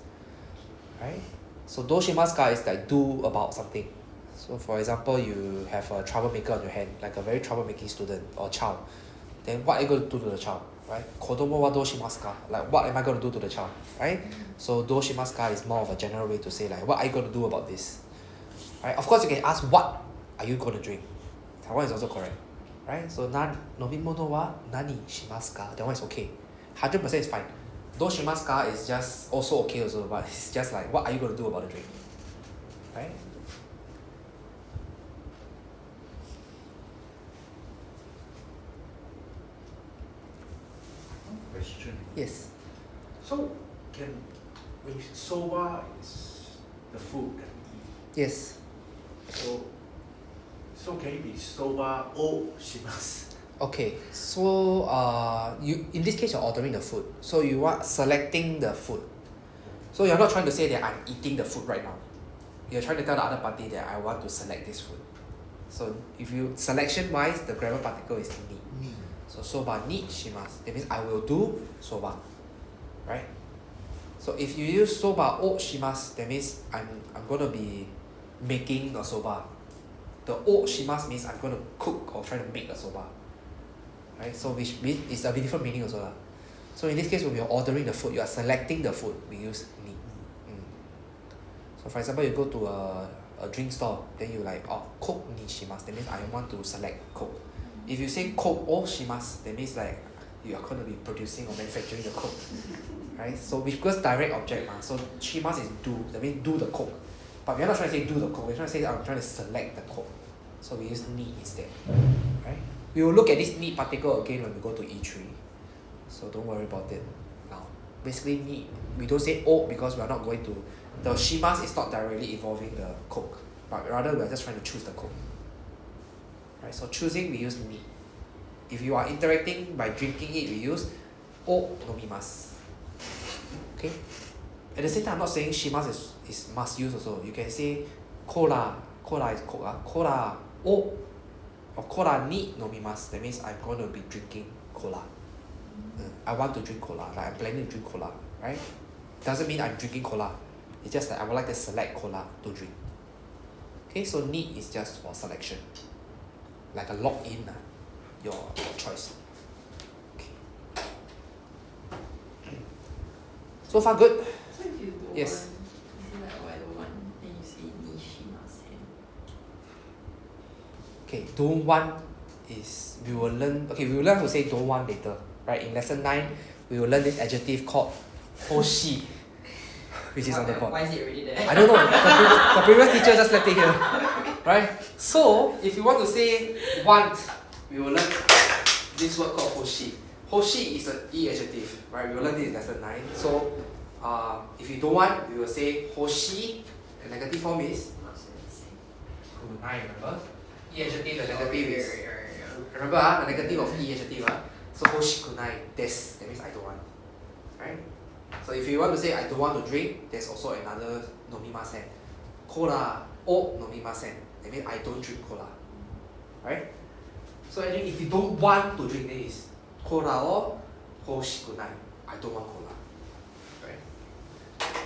Right? So do shimasu ka is like do about something. So for example, you have a troublemaker on your hand, like a very troublemaking student or child. Then what are you going to do to the child? Right? Kodomo wa do shimasu ka? Like what am I going to do to the child? Right? So do shimasu ka is more of a general way to say like what are you going to do about this? Right? Of course you can ask what are you going to drink? That one is also correct. Right? So nomimono wa nani shimasu ka? That one is okay. 100% is fine. Do shimasu ka is just also okay also, but it's just like what are you going to do about the drink? Right? Question. Yes. So can when soba is the food that we eat. Yes. So can it be soba o shimasu? Okay, so you in this case you're ordering the food, so you are selecting the food. So you're not trying to say that I'm eating the food right now. You're trying to tell the other party that I want to select this food. So if you selection wise, the grammar particle is ni. So soba ni shimasu. That means I will do soba, right? So if you use soba o shimasu, that means I'm gonna be making a soba. The o shimasu means I'm gonna cook or try to make a soba. Right? So which means it's a bit different meaning also lah. So in this case, when we are ordering the food, you are selecting the food, we use ni. So for example, you go to a drink store, then you like, oh, Coke ni shimasu. That means I want to select Coke. If you say Coke o shimasu, that means like you are going to be producing or manufacturing the Coke. Right? So because direct object, so shimasu is do, that means do the Coke. But we're not trying to say do the Coke, we're trying to say I'm trying to select the Coke. So we use ni instead. Right? We will look at this ni particle again when we go to E3. So don't worry about it now. Basically ni, we don't say o because we are not going to, the shimasu is not directly involving the Coke, but rather we are just trying to choose the Coke. Right? So choosing we use ni. If you are interacting by drinking it, we use o nomimasu. Okay? At the same time, I'm not saying shimasu is must use also. You can say cola is Coke, cola o or cola ni nomimasu. That means I'm going to be drinking cola. I want to drink cola. Like I'm planning to drink cola, right? Doesn't mean I'm drinking cola. It's just that I would like to select cola to drink. Okay, so ni is just for selection. Like a lock in your choice. Okay. So far good? So if you don't Yes. want, you say like, oh I don't want, then you say ni shimasen. Okay, don't want is we will learn how to say don't want later. Right? In lesson 9, we will learn this adjective called hoshi, which is on the board. Why is it already there? I don't know. The previous teacher just left it here. Right? So if you want to say want, we will learn this word called hoshi. Hoshi is an E adjective, right? We will learn this in lesson 9. So if you don't want, we will say hoshi. The negative form is kunai, remember? E adjective, the negative is remember the negative of E adjective. So hoshi kunai desu. That means I don't want. Right? So if you want to say I don't want to drink, there's also another nomimasen. Cola o nomimasen. That means I don't drink cola. Right? So actually if you don't want to drink, then it's cola o hoshi kunai. I don't want cola. Right?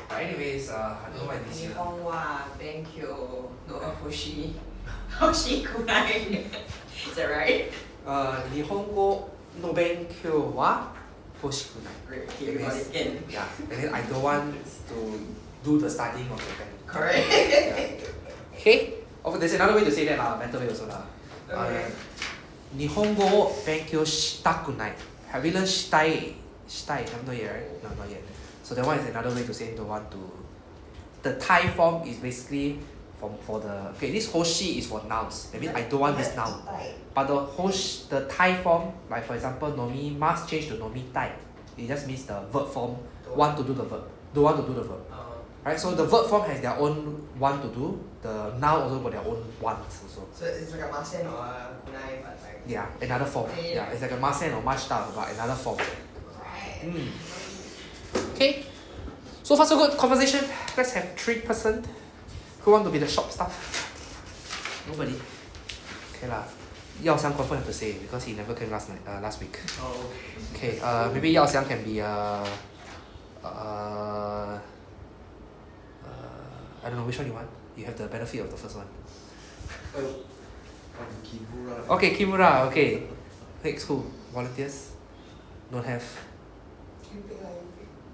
But anyways, I don't know why this year. Nihonwa benkyo no hoshi kunai. Is that right? Nihongo no benkyou wa hoshikunai. Great. That Okay, we got means- it again. Yeah, and then I don't want to do the studying of Japan. Correct. Yeah. Okay? Oh, there's another way to say that, better way also. Okay. 日本語を勉強したくない. Have you learned したい? したい, not yet, right? No, not yet. So that one is another way to say don't want to. The Thai form is basically for the okay, this hoshi is for nouns. That means I don't want this noun. But the Thai form, like for example, nomi must change to nomi tai. It just means the verb form want to do the verb, don't want to do the verb. Right? So the verb form has their own want to do. The noun also got their own wants also. So it's like a masen or a kunai, but like. Yeah, another form. Yeah, it's like a masen or mashta, but another form. Okay. So far so good conversation. Let's have 3%. Who want to be the shop staff? Nobody. Okay lah. Yao Xiang confirm have to say because he never came last week. Oh, Okay, maybe Yao Xiang can be I don't know which one you want. You have the benefit of the first one. Kimura. Okay, Kimura. Okay. Next who? Volunteers? Don't have.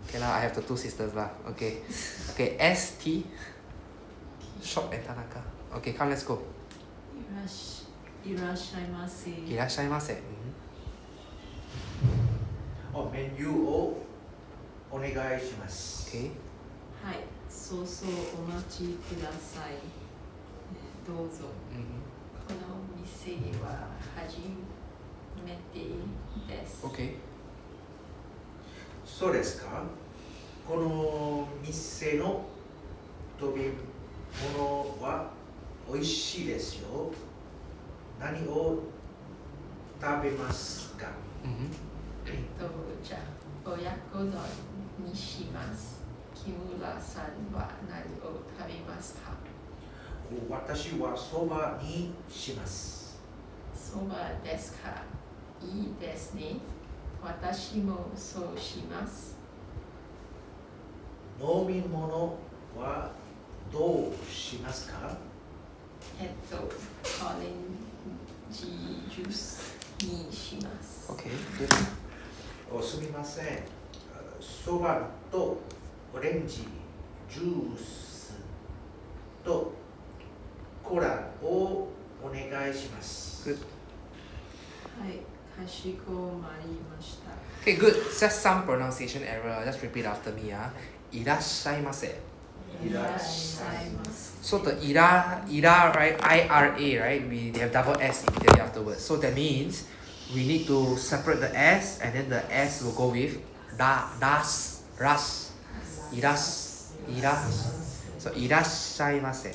Okay lah, I have the two sisters lah. Okay. Okay, ST. Shop and Tanaka. Okay, come let's go. Irashaimase. Irashaimase. Oh, menu o onegai shimasu. Okay. はい、そうそうお待ちください。どうぞ。この店は初めてです。 Okay. そうですか。この店の食べ物は美味しいですよ。何を食べますか。じゃあ親子丼にします。木村さんは何を食べますか。私はそばにします。そばですか。いいですね。私もそうします。飲み物はどうしますか。オレンジジュースにします。 Okay. すみません。そばとオレンジジュースとコーラをお願いします。 Good. はい、かしこまりました。 Okay, good. Just some pronunciation error. Just repeat after me. Irashaimase. いらっしゃいます。 So the ira, right? IRA, right? They have double S immediately afterwards. So that means we need to separate the S and then the S will go with das, ras, iras, so irashaimase.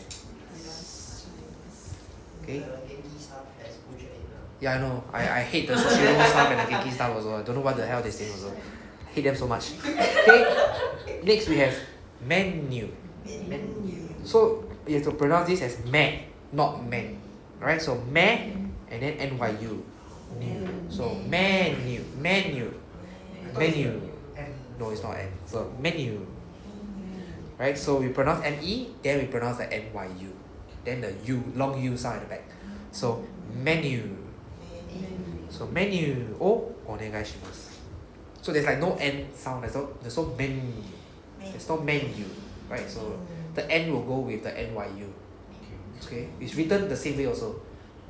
Okay. Yeah, I know. I hate the Shiro stuff and the Genki stuff also. I don't know what the hell they say also. I hate them so much. Okay. Next we have menu. So you have to pronounce this as me, not men. Alright, so me and then NYU. So menu. No, it's not N. So menu. Right, so we pronounce ME, then we pronounce the NYU. Then the U, long U sound at the back. So menu. So menu o onegaishimasu. So there's like no N sound, there's no menu. There's no menu. Right, so the N will go with the NYU. Okay, it's written the same way also.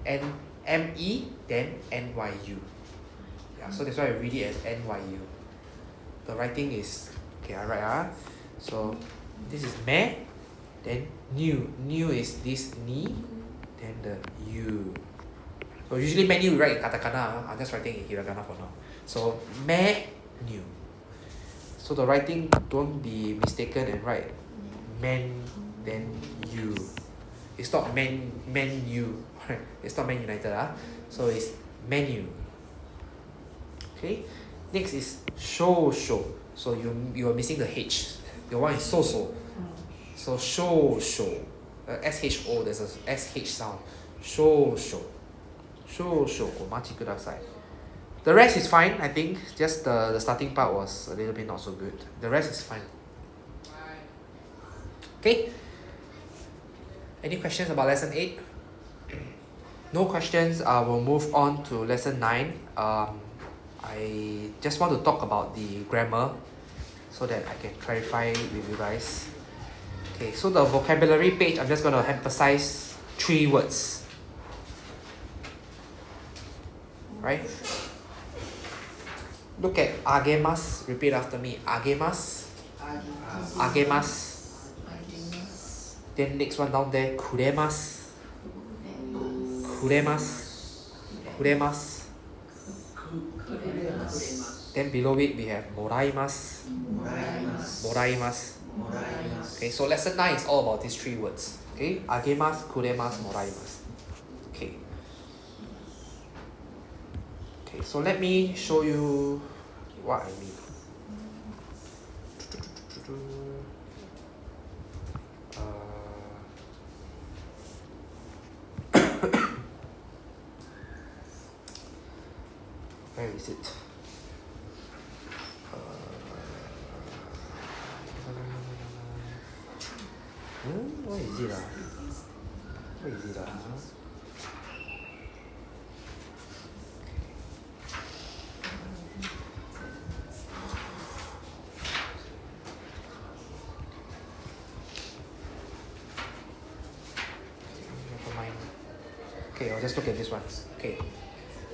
ME, then NYU. Yeah, so that's why I read it as NYU. The writing is, okay, I write. So this is me, then new. New is this ni, then the U. So usually menu we write in katakana. I'm just writing in hiragana for now. So menu. So the writing, don't be mistaken and write men, then you. It's not menu. It's not Man United. So it's menu. Okay. Next is show. So you are missing the H. Your one is so. So show. SHO. There's a SH sound. Show. Omachi kudasai. The rest is fine, I think. Just the starting part was a little bit not so good. The rest is fine. Okay. Any questions about lesson 8? No questions. I will move on to lesson 9. I just want to talk about the grammar so that I can clarify with you guys. Okay, so the vocabulary page, I'm just going to emphasize 3 words. Right? Look at agemasu. Repeat after me. Agemasu. Then next one down there, kuremasu. Kuremasu. Kuremasu. Then below it we have moraimasu. Moraimasu. Okay, so lesson 9 is all about these 3 words. Okay, agemasu, kuremasu, moraimasu. Okay. Okay, so let me show you what I mean. Where is it? Where is it? Where is it? Never mind. Okay, I'll just look at this one. Okay.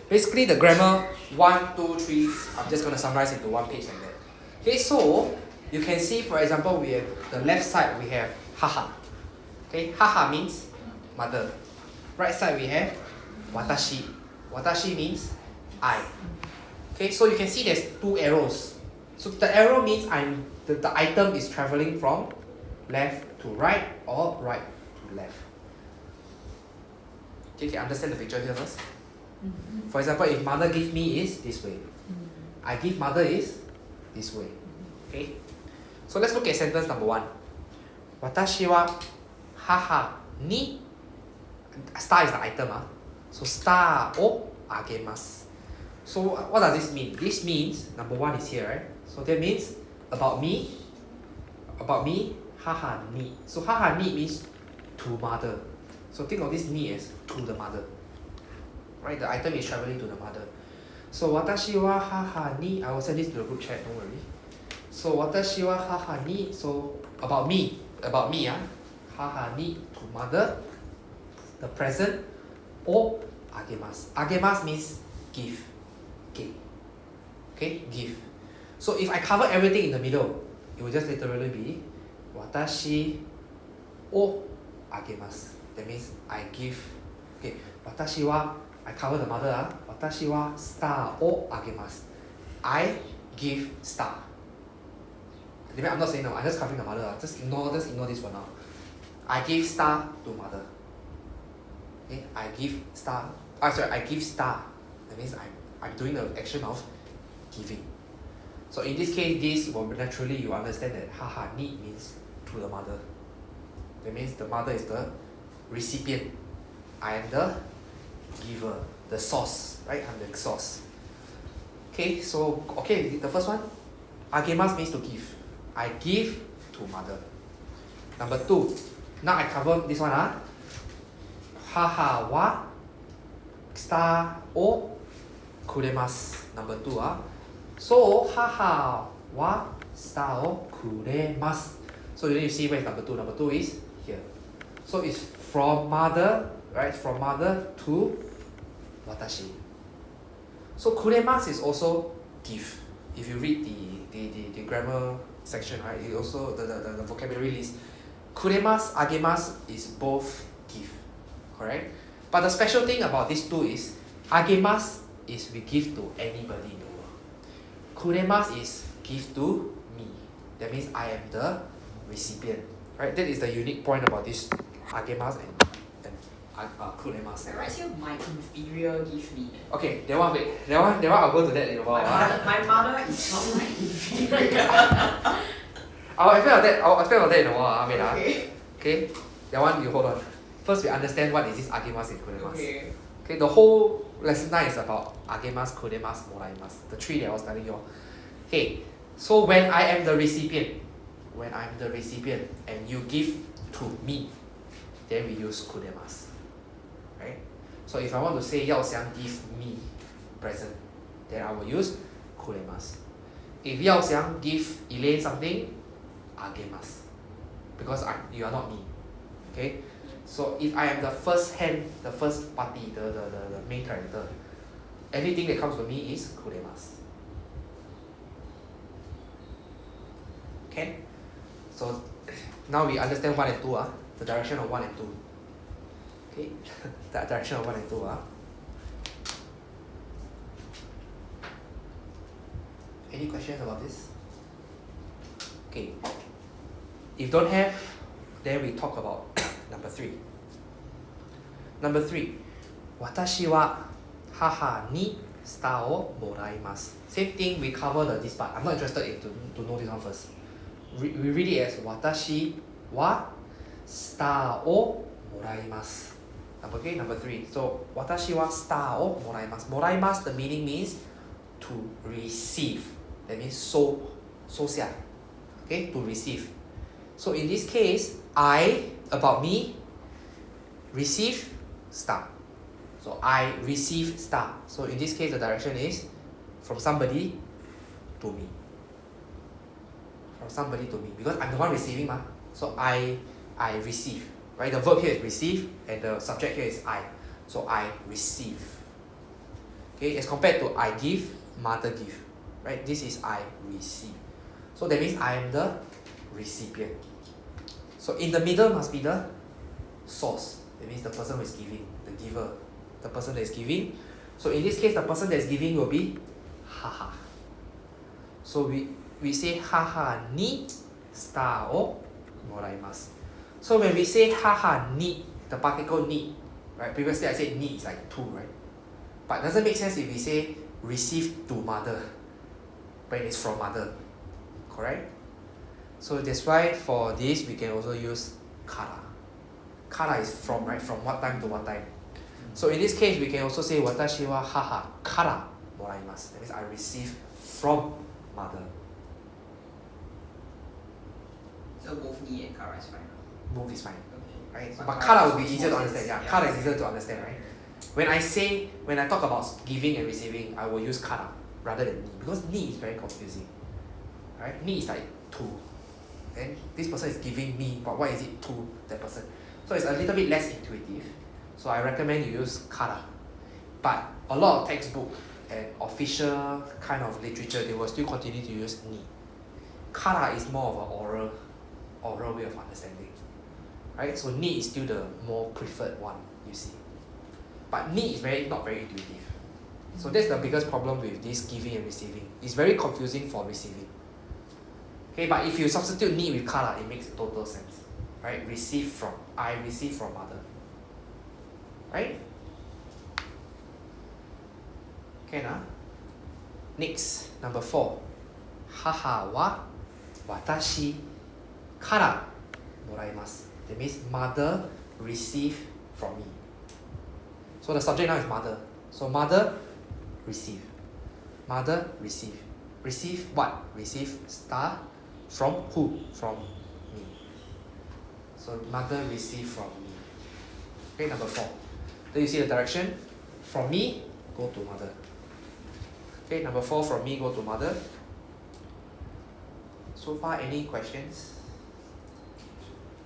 Basically, the grammar 1, 2, 3. I'm just going to summarize into one page like that. Okay, so you can see, for example, we have the left side we have haha. Okay, haha means mother. Right side we have watashi. Watashi means I. Okay, so you can see there's 2 arrows. So the arrow means the item is traveling from left to right or right to left. Okay, you can understand the picture here first. For example, if mother give me is this way, I give mother is this way. Okay, so let's look at sentence number 1. Watashi wa haha ni, star is the item, so star o agemasu. So what does this mean? This means number 1 is here, right? So that means about me, haha ni. So haha ni means to mother. So think of this ni as to the mother. Right, the item is traveling to the mother. So watashi wa haha ni, I will send this to the group chat, don't worry. So watashi wa haha ni, so about me, haha ni to mother, the present, o agemasu. Agemasu means give. Okay, give. So if I cover everything in the middle, it will just literally be watashi o agemasu. That means I give. Okay, watashi wa, I cover the mother. Watashi wa star o agemasu. I give star. I'm not saying no, I'm just covering the mother. Just ignore this one now. I give star to mother. Okay, I give star. I give star. That means I'm doing the action of giving. So in this case, this will naturally you understand that haha ni means to the mother. That means the mother is the recipient. I am the giver, the source, right? I'm the source. Okay, so the first one, agemasu means to give. I give to mother. Number 2, now I cover this one. Haha wa star o kuremasu. Number 2. So haha wa star o kuremasu. So you need to see where is number 2. Number 2 is here. So it's from mother, right? From mother to watashi. So kuremasu is also give. If you read the grammar section, right, it also the vocabulary list. Kuremasu, agemasu is both give, correct? But the special thing about these 2 is agemasu is we give to anybody in the world. Kuremasu is give to me. That means I am the recipient, right? That is the unique point about this agemasu and kuremasu. I write here my inferior give me. Okay, that one wait. That one I'll go to that in a while. My mother is not my inferior. I'll explain about that in a while. Wait, Okay. okay, that one you hold on. First we understand what is this agemasu and kuremasu. Okay. Okay, the whole lesson 9 is about agemasu, kuremasu, moraimasu. The 3 that I was telling you all. Okay, so when I am the recipient, and you give to me, then we use kuremasu. Right? So if I want to say Yao Xiang give me present, then I will use kuremasu. If Yao Xiang give Elaine something, agemasu. Because you are not me. Okay? So if I am the first party, the main character, anything that comes to me is kuremasu. Okay? So now we understand 1 and 2. the direction of 1 and 2. Okay, the direction of 1 and 2. Any questions about this? Okay. If don't have, then we talk about number 3. Number 3. 私は母にスターをもらいます。Same thing, we cover this part. I'm not interested in to know this one first. We read it as 私はスターをもらいます。Okay, number 3. So 私はスターをもらいます。もらいます the meaning means to receive. That means 收下。Okay, to receive. So in this case, I, about me, receive star. So I receive star. So in this case, the direction is from somebody to me. From somebody to me. Because I'm the one receiving, so I receive. Right? The verb here is receive, and the subject here is I. So I receive. Okay, as compared to I give, mother give. Right? This is I receive. So that means I am the recipient. So in the middle must be the source. That means the person who is giving, the giver, the person that is giving. So in this case, the person that is giving will be haha. So we say haha ni star o moraimasu. So when we say haha ni, the particle ni, right? Previously I said ni is like to, right? But it doesn't make sense if we say receive to mother when it's from mother. Correct? So that's why for this we can also use kara. Kara is from, right? From what time to what time. So in this case we can also say watashi wa haha kara moraimasu. That means I receive from mother. So both ni and kara is fine. Both is fine. Okay. Right? But But kara will be makes easier to more understand. sense. Yeah, kara is easier to understand, right? When I talk about giving and receiving, I will use kara rather than ni, because ni is very confusing. Right? Ni is like to. Then this person is giving me, but why is it to that person? So it's a little bit less intuitive. So I recommend you use kara. But a lot of textbook and official kind of literature, they will still continue to use ni. Kara is more of an oral way of understanding. Right? So ni is still the more preferred one, you see. But ni is not very intuitive. So that's the biggest problem with this giving and receiving. It's very confusing for receiving. Okay, but if you substitute ni with kara, it makes total sense. Right? Receive from. I receive from mother. Right? Okay, now. Next, number 4. Haha wa watashi kara moraimasu. That means mother receive from me. So the subject now is mother. So mother receive. Mother receive. Receive what? Receive star from who? From me. So mother receive from me. Okay, number 4. Then you see the direction. From me, go to mother. Okay, number 4, from me, go to mother. So far, any questions?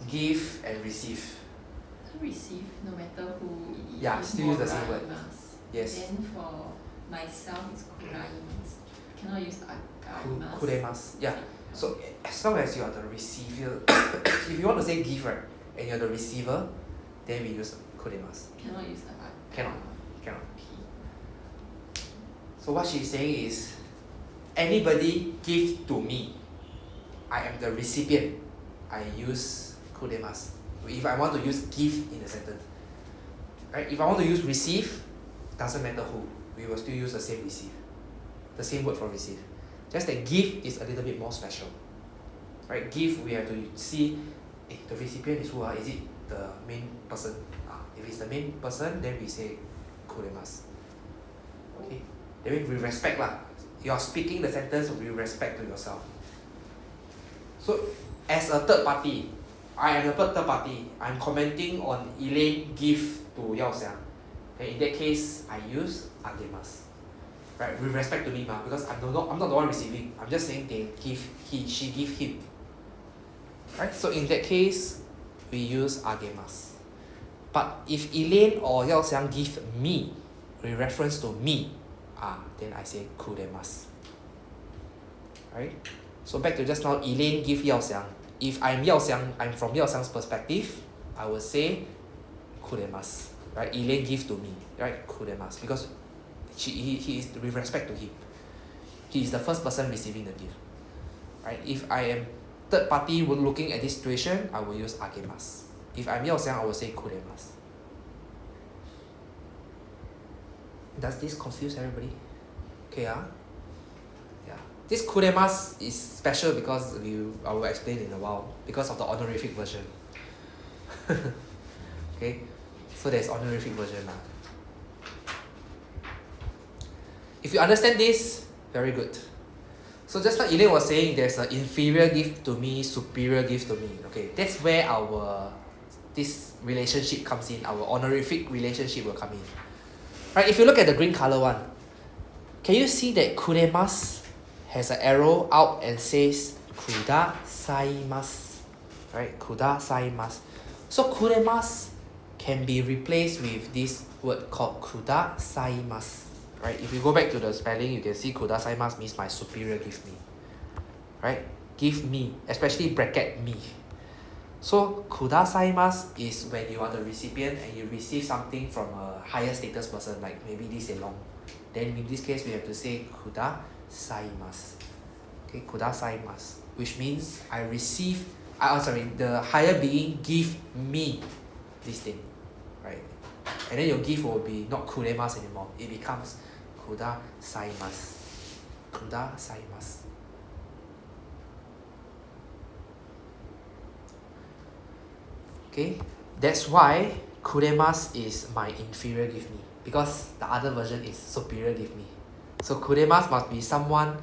Give and receive. So receive, no matter who it is. Yeah, it's still use the same word. moraimasu. Yes. Then for myself, it's kuraimasu. Cannot use agaimasu. Kuremasu. Yeah. So as long as you are the receiver, if you want to say give, right, and you're the receiver, then we use kuremasu. Cannot use the Cannot. So what she's saying is, anybody give to me, I am the recipient, I use kuremasu. If I want to use give in the sentence, right? If I want to use receive, doesn't matter who, we will still use the same receive, the same word for receive. Just that give is a little bit more special, right? Give, we have to see, the recipient is who? Is it the main person? If it's the main person, then we say kuremasu. Okay, then we respect lah. You are speaking the sentence with respect to yourself. So as a third party, I am a third party. I'm commenting on Elaine give to Yao Xiang. Okay, in that case, I use agemasu. Right, with respect to me, because I'm not the one receiving. I'm just saying they give she give him. Right, so in that case, we use agemasu. But if Elaine or Yao Xiang give me, with reference to me, then I say kuremasu. Right? So back to just now, Elaine give Yao Xiang. If I'm Yao Xiang, I'm from Yao Xiang's perspective, I will say kuremasu. Right? Elaine give to me. Right? Kuremasu. Because he is with respect to him. He is the first person receiving the gift. Right? If I am third party looking at this situation, I will use agemasu. If I'm Yao-Xiang, I will say kuremasu. Does this confuse everybody? Okay, yeah. This kuremasu is special because I will explain in a while because of the honorific version. Okay, so there's honorific version. If you understand this, very good. So just like Elaine was saying, there's an inferior gift to me, superior gift to me. Okay, that's where this relationship comes in. Our honorific relationship will come in. Right? If you look at the green color one, can you see that kuremasu has an arrow out and says kudasaimasu? Right? Kudasaimasu. So kuremasu can be replaced with this word called kudasaimasu. Right? If you go back to the spelling, you can see kudasaimasu means my superior give me. Right? Give me, especially bracket me. So kudasaimasu is when you are the recipient and you receive something from a higher status person, like maybe Lee Hsien Loong. Then in this case, we have to say kudasaimasu. Okay, kudasaimasu, which means I receive. The higher being give me this thing, right? And then your gift will be not kuremasu anymore. It becomes kudasaimasu. Kudasaimasu. Okay, that's why kuremasu is my inferior give me, because the other version is superior give me. So kuremasu must be someone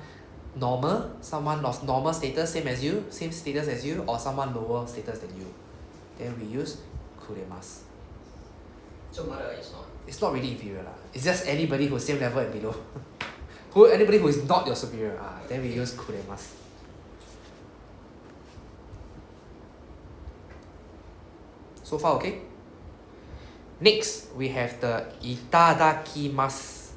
normal, someone of normal status, same status as you, or someone lower status than you. Then we use kuremasu. So mother is not. It's not really inferior lah. It's just anybody who's same level and below. Anybody who is not your superior. Then we use kuremasu. So far, okay? Next, we have the itadakimasu.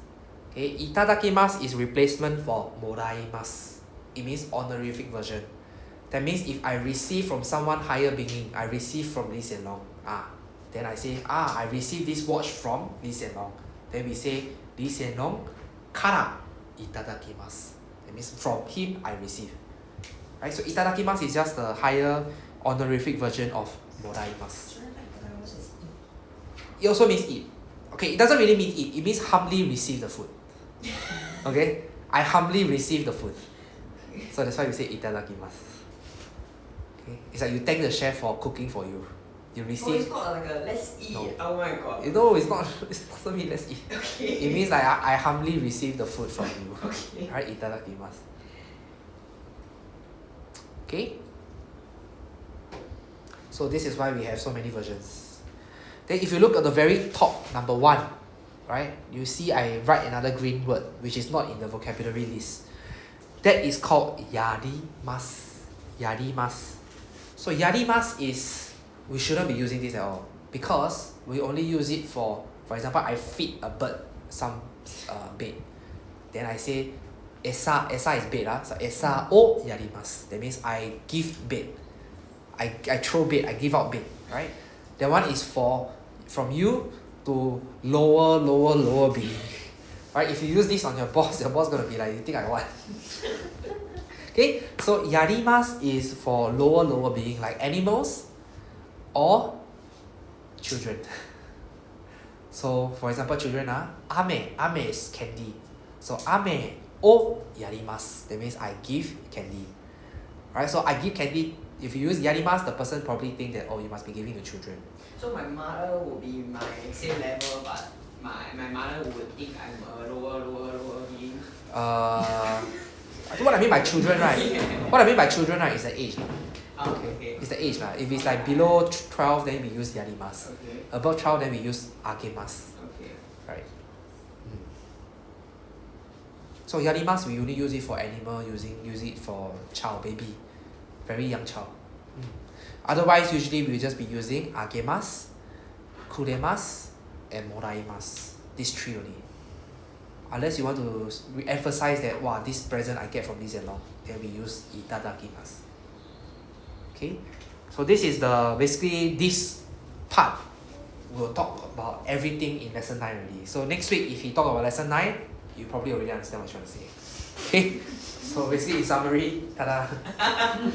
Okay, itadakimasu is replacement for moraimasu. It means honorific version. That means if I receive from someone higher being, I receive from Lee Hsien Loong. Then I say, I received this watch from Lee Hsien Loong. Then we say, Lee Hsien Loong kara itadakimasu. That means from him I receive. Right? So itadakimasu is just the higher honorific version of moraimasu. It also means eat. Okay, it doesn't really mean eat. It means humbly receive the food. Okay? I humbly receive the food. So that's why we say itadakimasu. Okay? It's like you thank the chef for cooking for you. You receive. Oh, it's not like a let's eat. No. Oh my god. No, it's not. It doesn't mean let's eat. Okay. It means like I humbly receive the food from you. Okay. Right? Itadakimasu. Okay? So this is why we have so many versions. Then if you look at the very top, number 1, right? You see I write another green word, which is not in the vocabulary list. That is called yarimasu. Yarimasu. So yarimasu is, we shouldn't be using this at all. Because we only use it for example, I feed a bird some bait. Then I say, esa is bait. So esa o yarimasu. That means I give bait. I throw bait, I give out bait, right? That one is from you to lower being. Right? If you use this on your boss gonna be like, you think I what? Okay, so yarimasu is for lower being, like animals or children. So for example, children ame is candy. So ame o yarimasu. That means I give candy. Right? So I give candy. If you use yarimasu, the person probably think that, oh, you must be giving to children. So my mother would be my same level, but my mother would think I'm a lower being. What I mean by children, right? What I mean by children, right, is the age. Okay. It's the age. If it's like below 12, then we use yarimasu. Okay. Above 12, then we use agemasu. Okay. Right. So yarimasu, we only use it for animal, use it for child, baby. Very young child. Otherwise, usually we will just be using agemasu, kuremasu, and moraimasu. These 3 only. Unless you want to emphasize that, wow, this present I get from Lee Hsien Loong, then we use itadakimasu. Okay? So this is basically this part will talk about everything in lesson 9 already. So next week, if he talk about lesson 9, you probably already understand what he's trying to say. Okay? So basically, in summary, tada.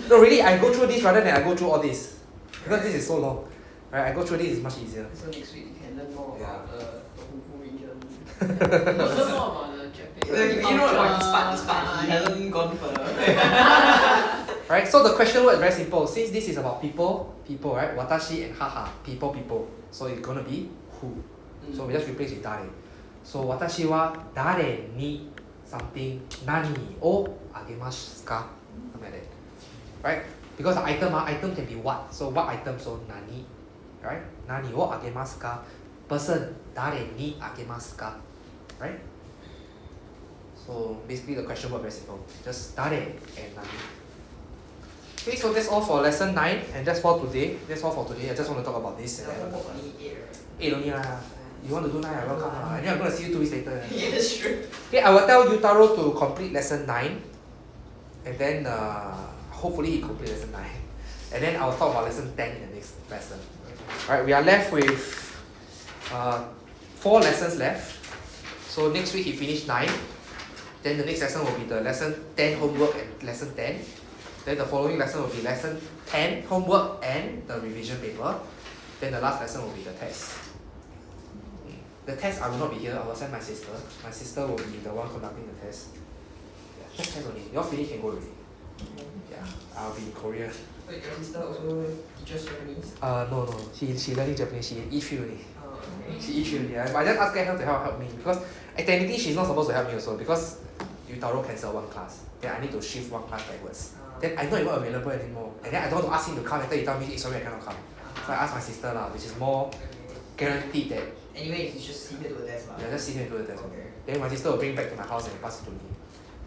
No, really, I go through this rather than I go through all this. Because this is so long. Right? I go through this is much easier. So next week you can learn more about the Tohoku region. Also more about the Japanese. You know about this part, he hasn't gone further. Right? So the question word is very simple. Since this is about people, right? Watashi and haha, people. So it's gonna be who. So we just replace with dare. So watashi wa dare ni something nani o agemasu ka? Something like that. Right? Because the item can be what. So what item? So nani. Right? Nani o agemasu ka? Person, dare ni agemasu ka? Right? So basically the question word very simple. Just dare and nani. Okay, so that's all for lesson 9 and that's all today. That's all for today. I just want to talk about this. The homework only 8, right? 8 only lah. You want to do 9, I welcome lah. And then I'm going to see you 2 weeks later. Yeah, that's true. Okay, I will tell Yutaro to complete lesson 9. And then hopefully he complete lesson 9. And then I'll talk about lesson 10 in the next lesson. Alright, we are left with 4 lessons left. So next week he finished 9. Then the next lesson will be the lesson 10 homework and lesson 10. Then the following lesson will be lesson 10 homework and the revision paper. Then the last lesson will be the test. The test I will not be here. I will send my sister. My sister will be the one conducting the test. Yeah, just test only. You all finish can go already. Yeah, I'll be in Korea. Wait, your sister also teaches Japanese? No. She learning Japanese. She E3 only. Oh, okay. She E3 only. But I just ask her to help me because technically she's not supposed to help me also because Yutaro cancel 1 class. Then I need to shift 1 class backwards. Then I'm not even available anymore. And then I don't want to ask him to come. Later he tell me, sorry, I cannot come. So I asked my sister lah, which is more guaranteed that. Anyway, you just see her do a test lah. Yeah, just sit here and do the test. Okay. Then my sister will bring back to my house and pass it to me.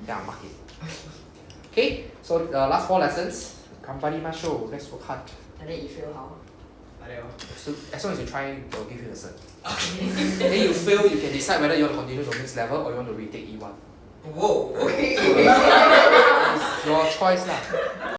Then I'll mark it. Okay, so the last 4 lessons. Kambarimashou. Let's work hard. And then you fail how? Like that. So as long as you try, they'll give you the cert. Okay. Then you fail, you can decide whether you want to continue to next level or you want to retake E1. Whoa, okay. It's your choice lah.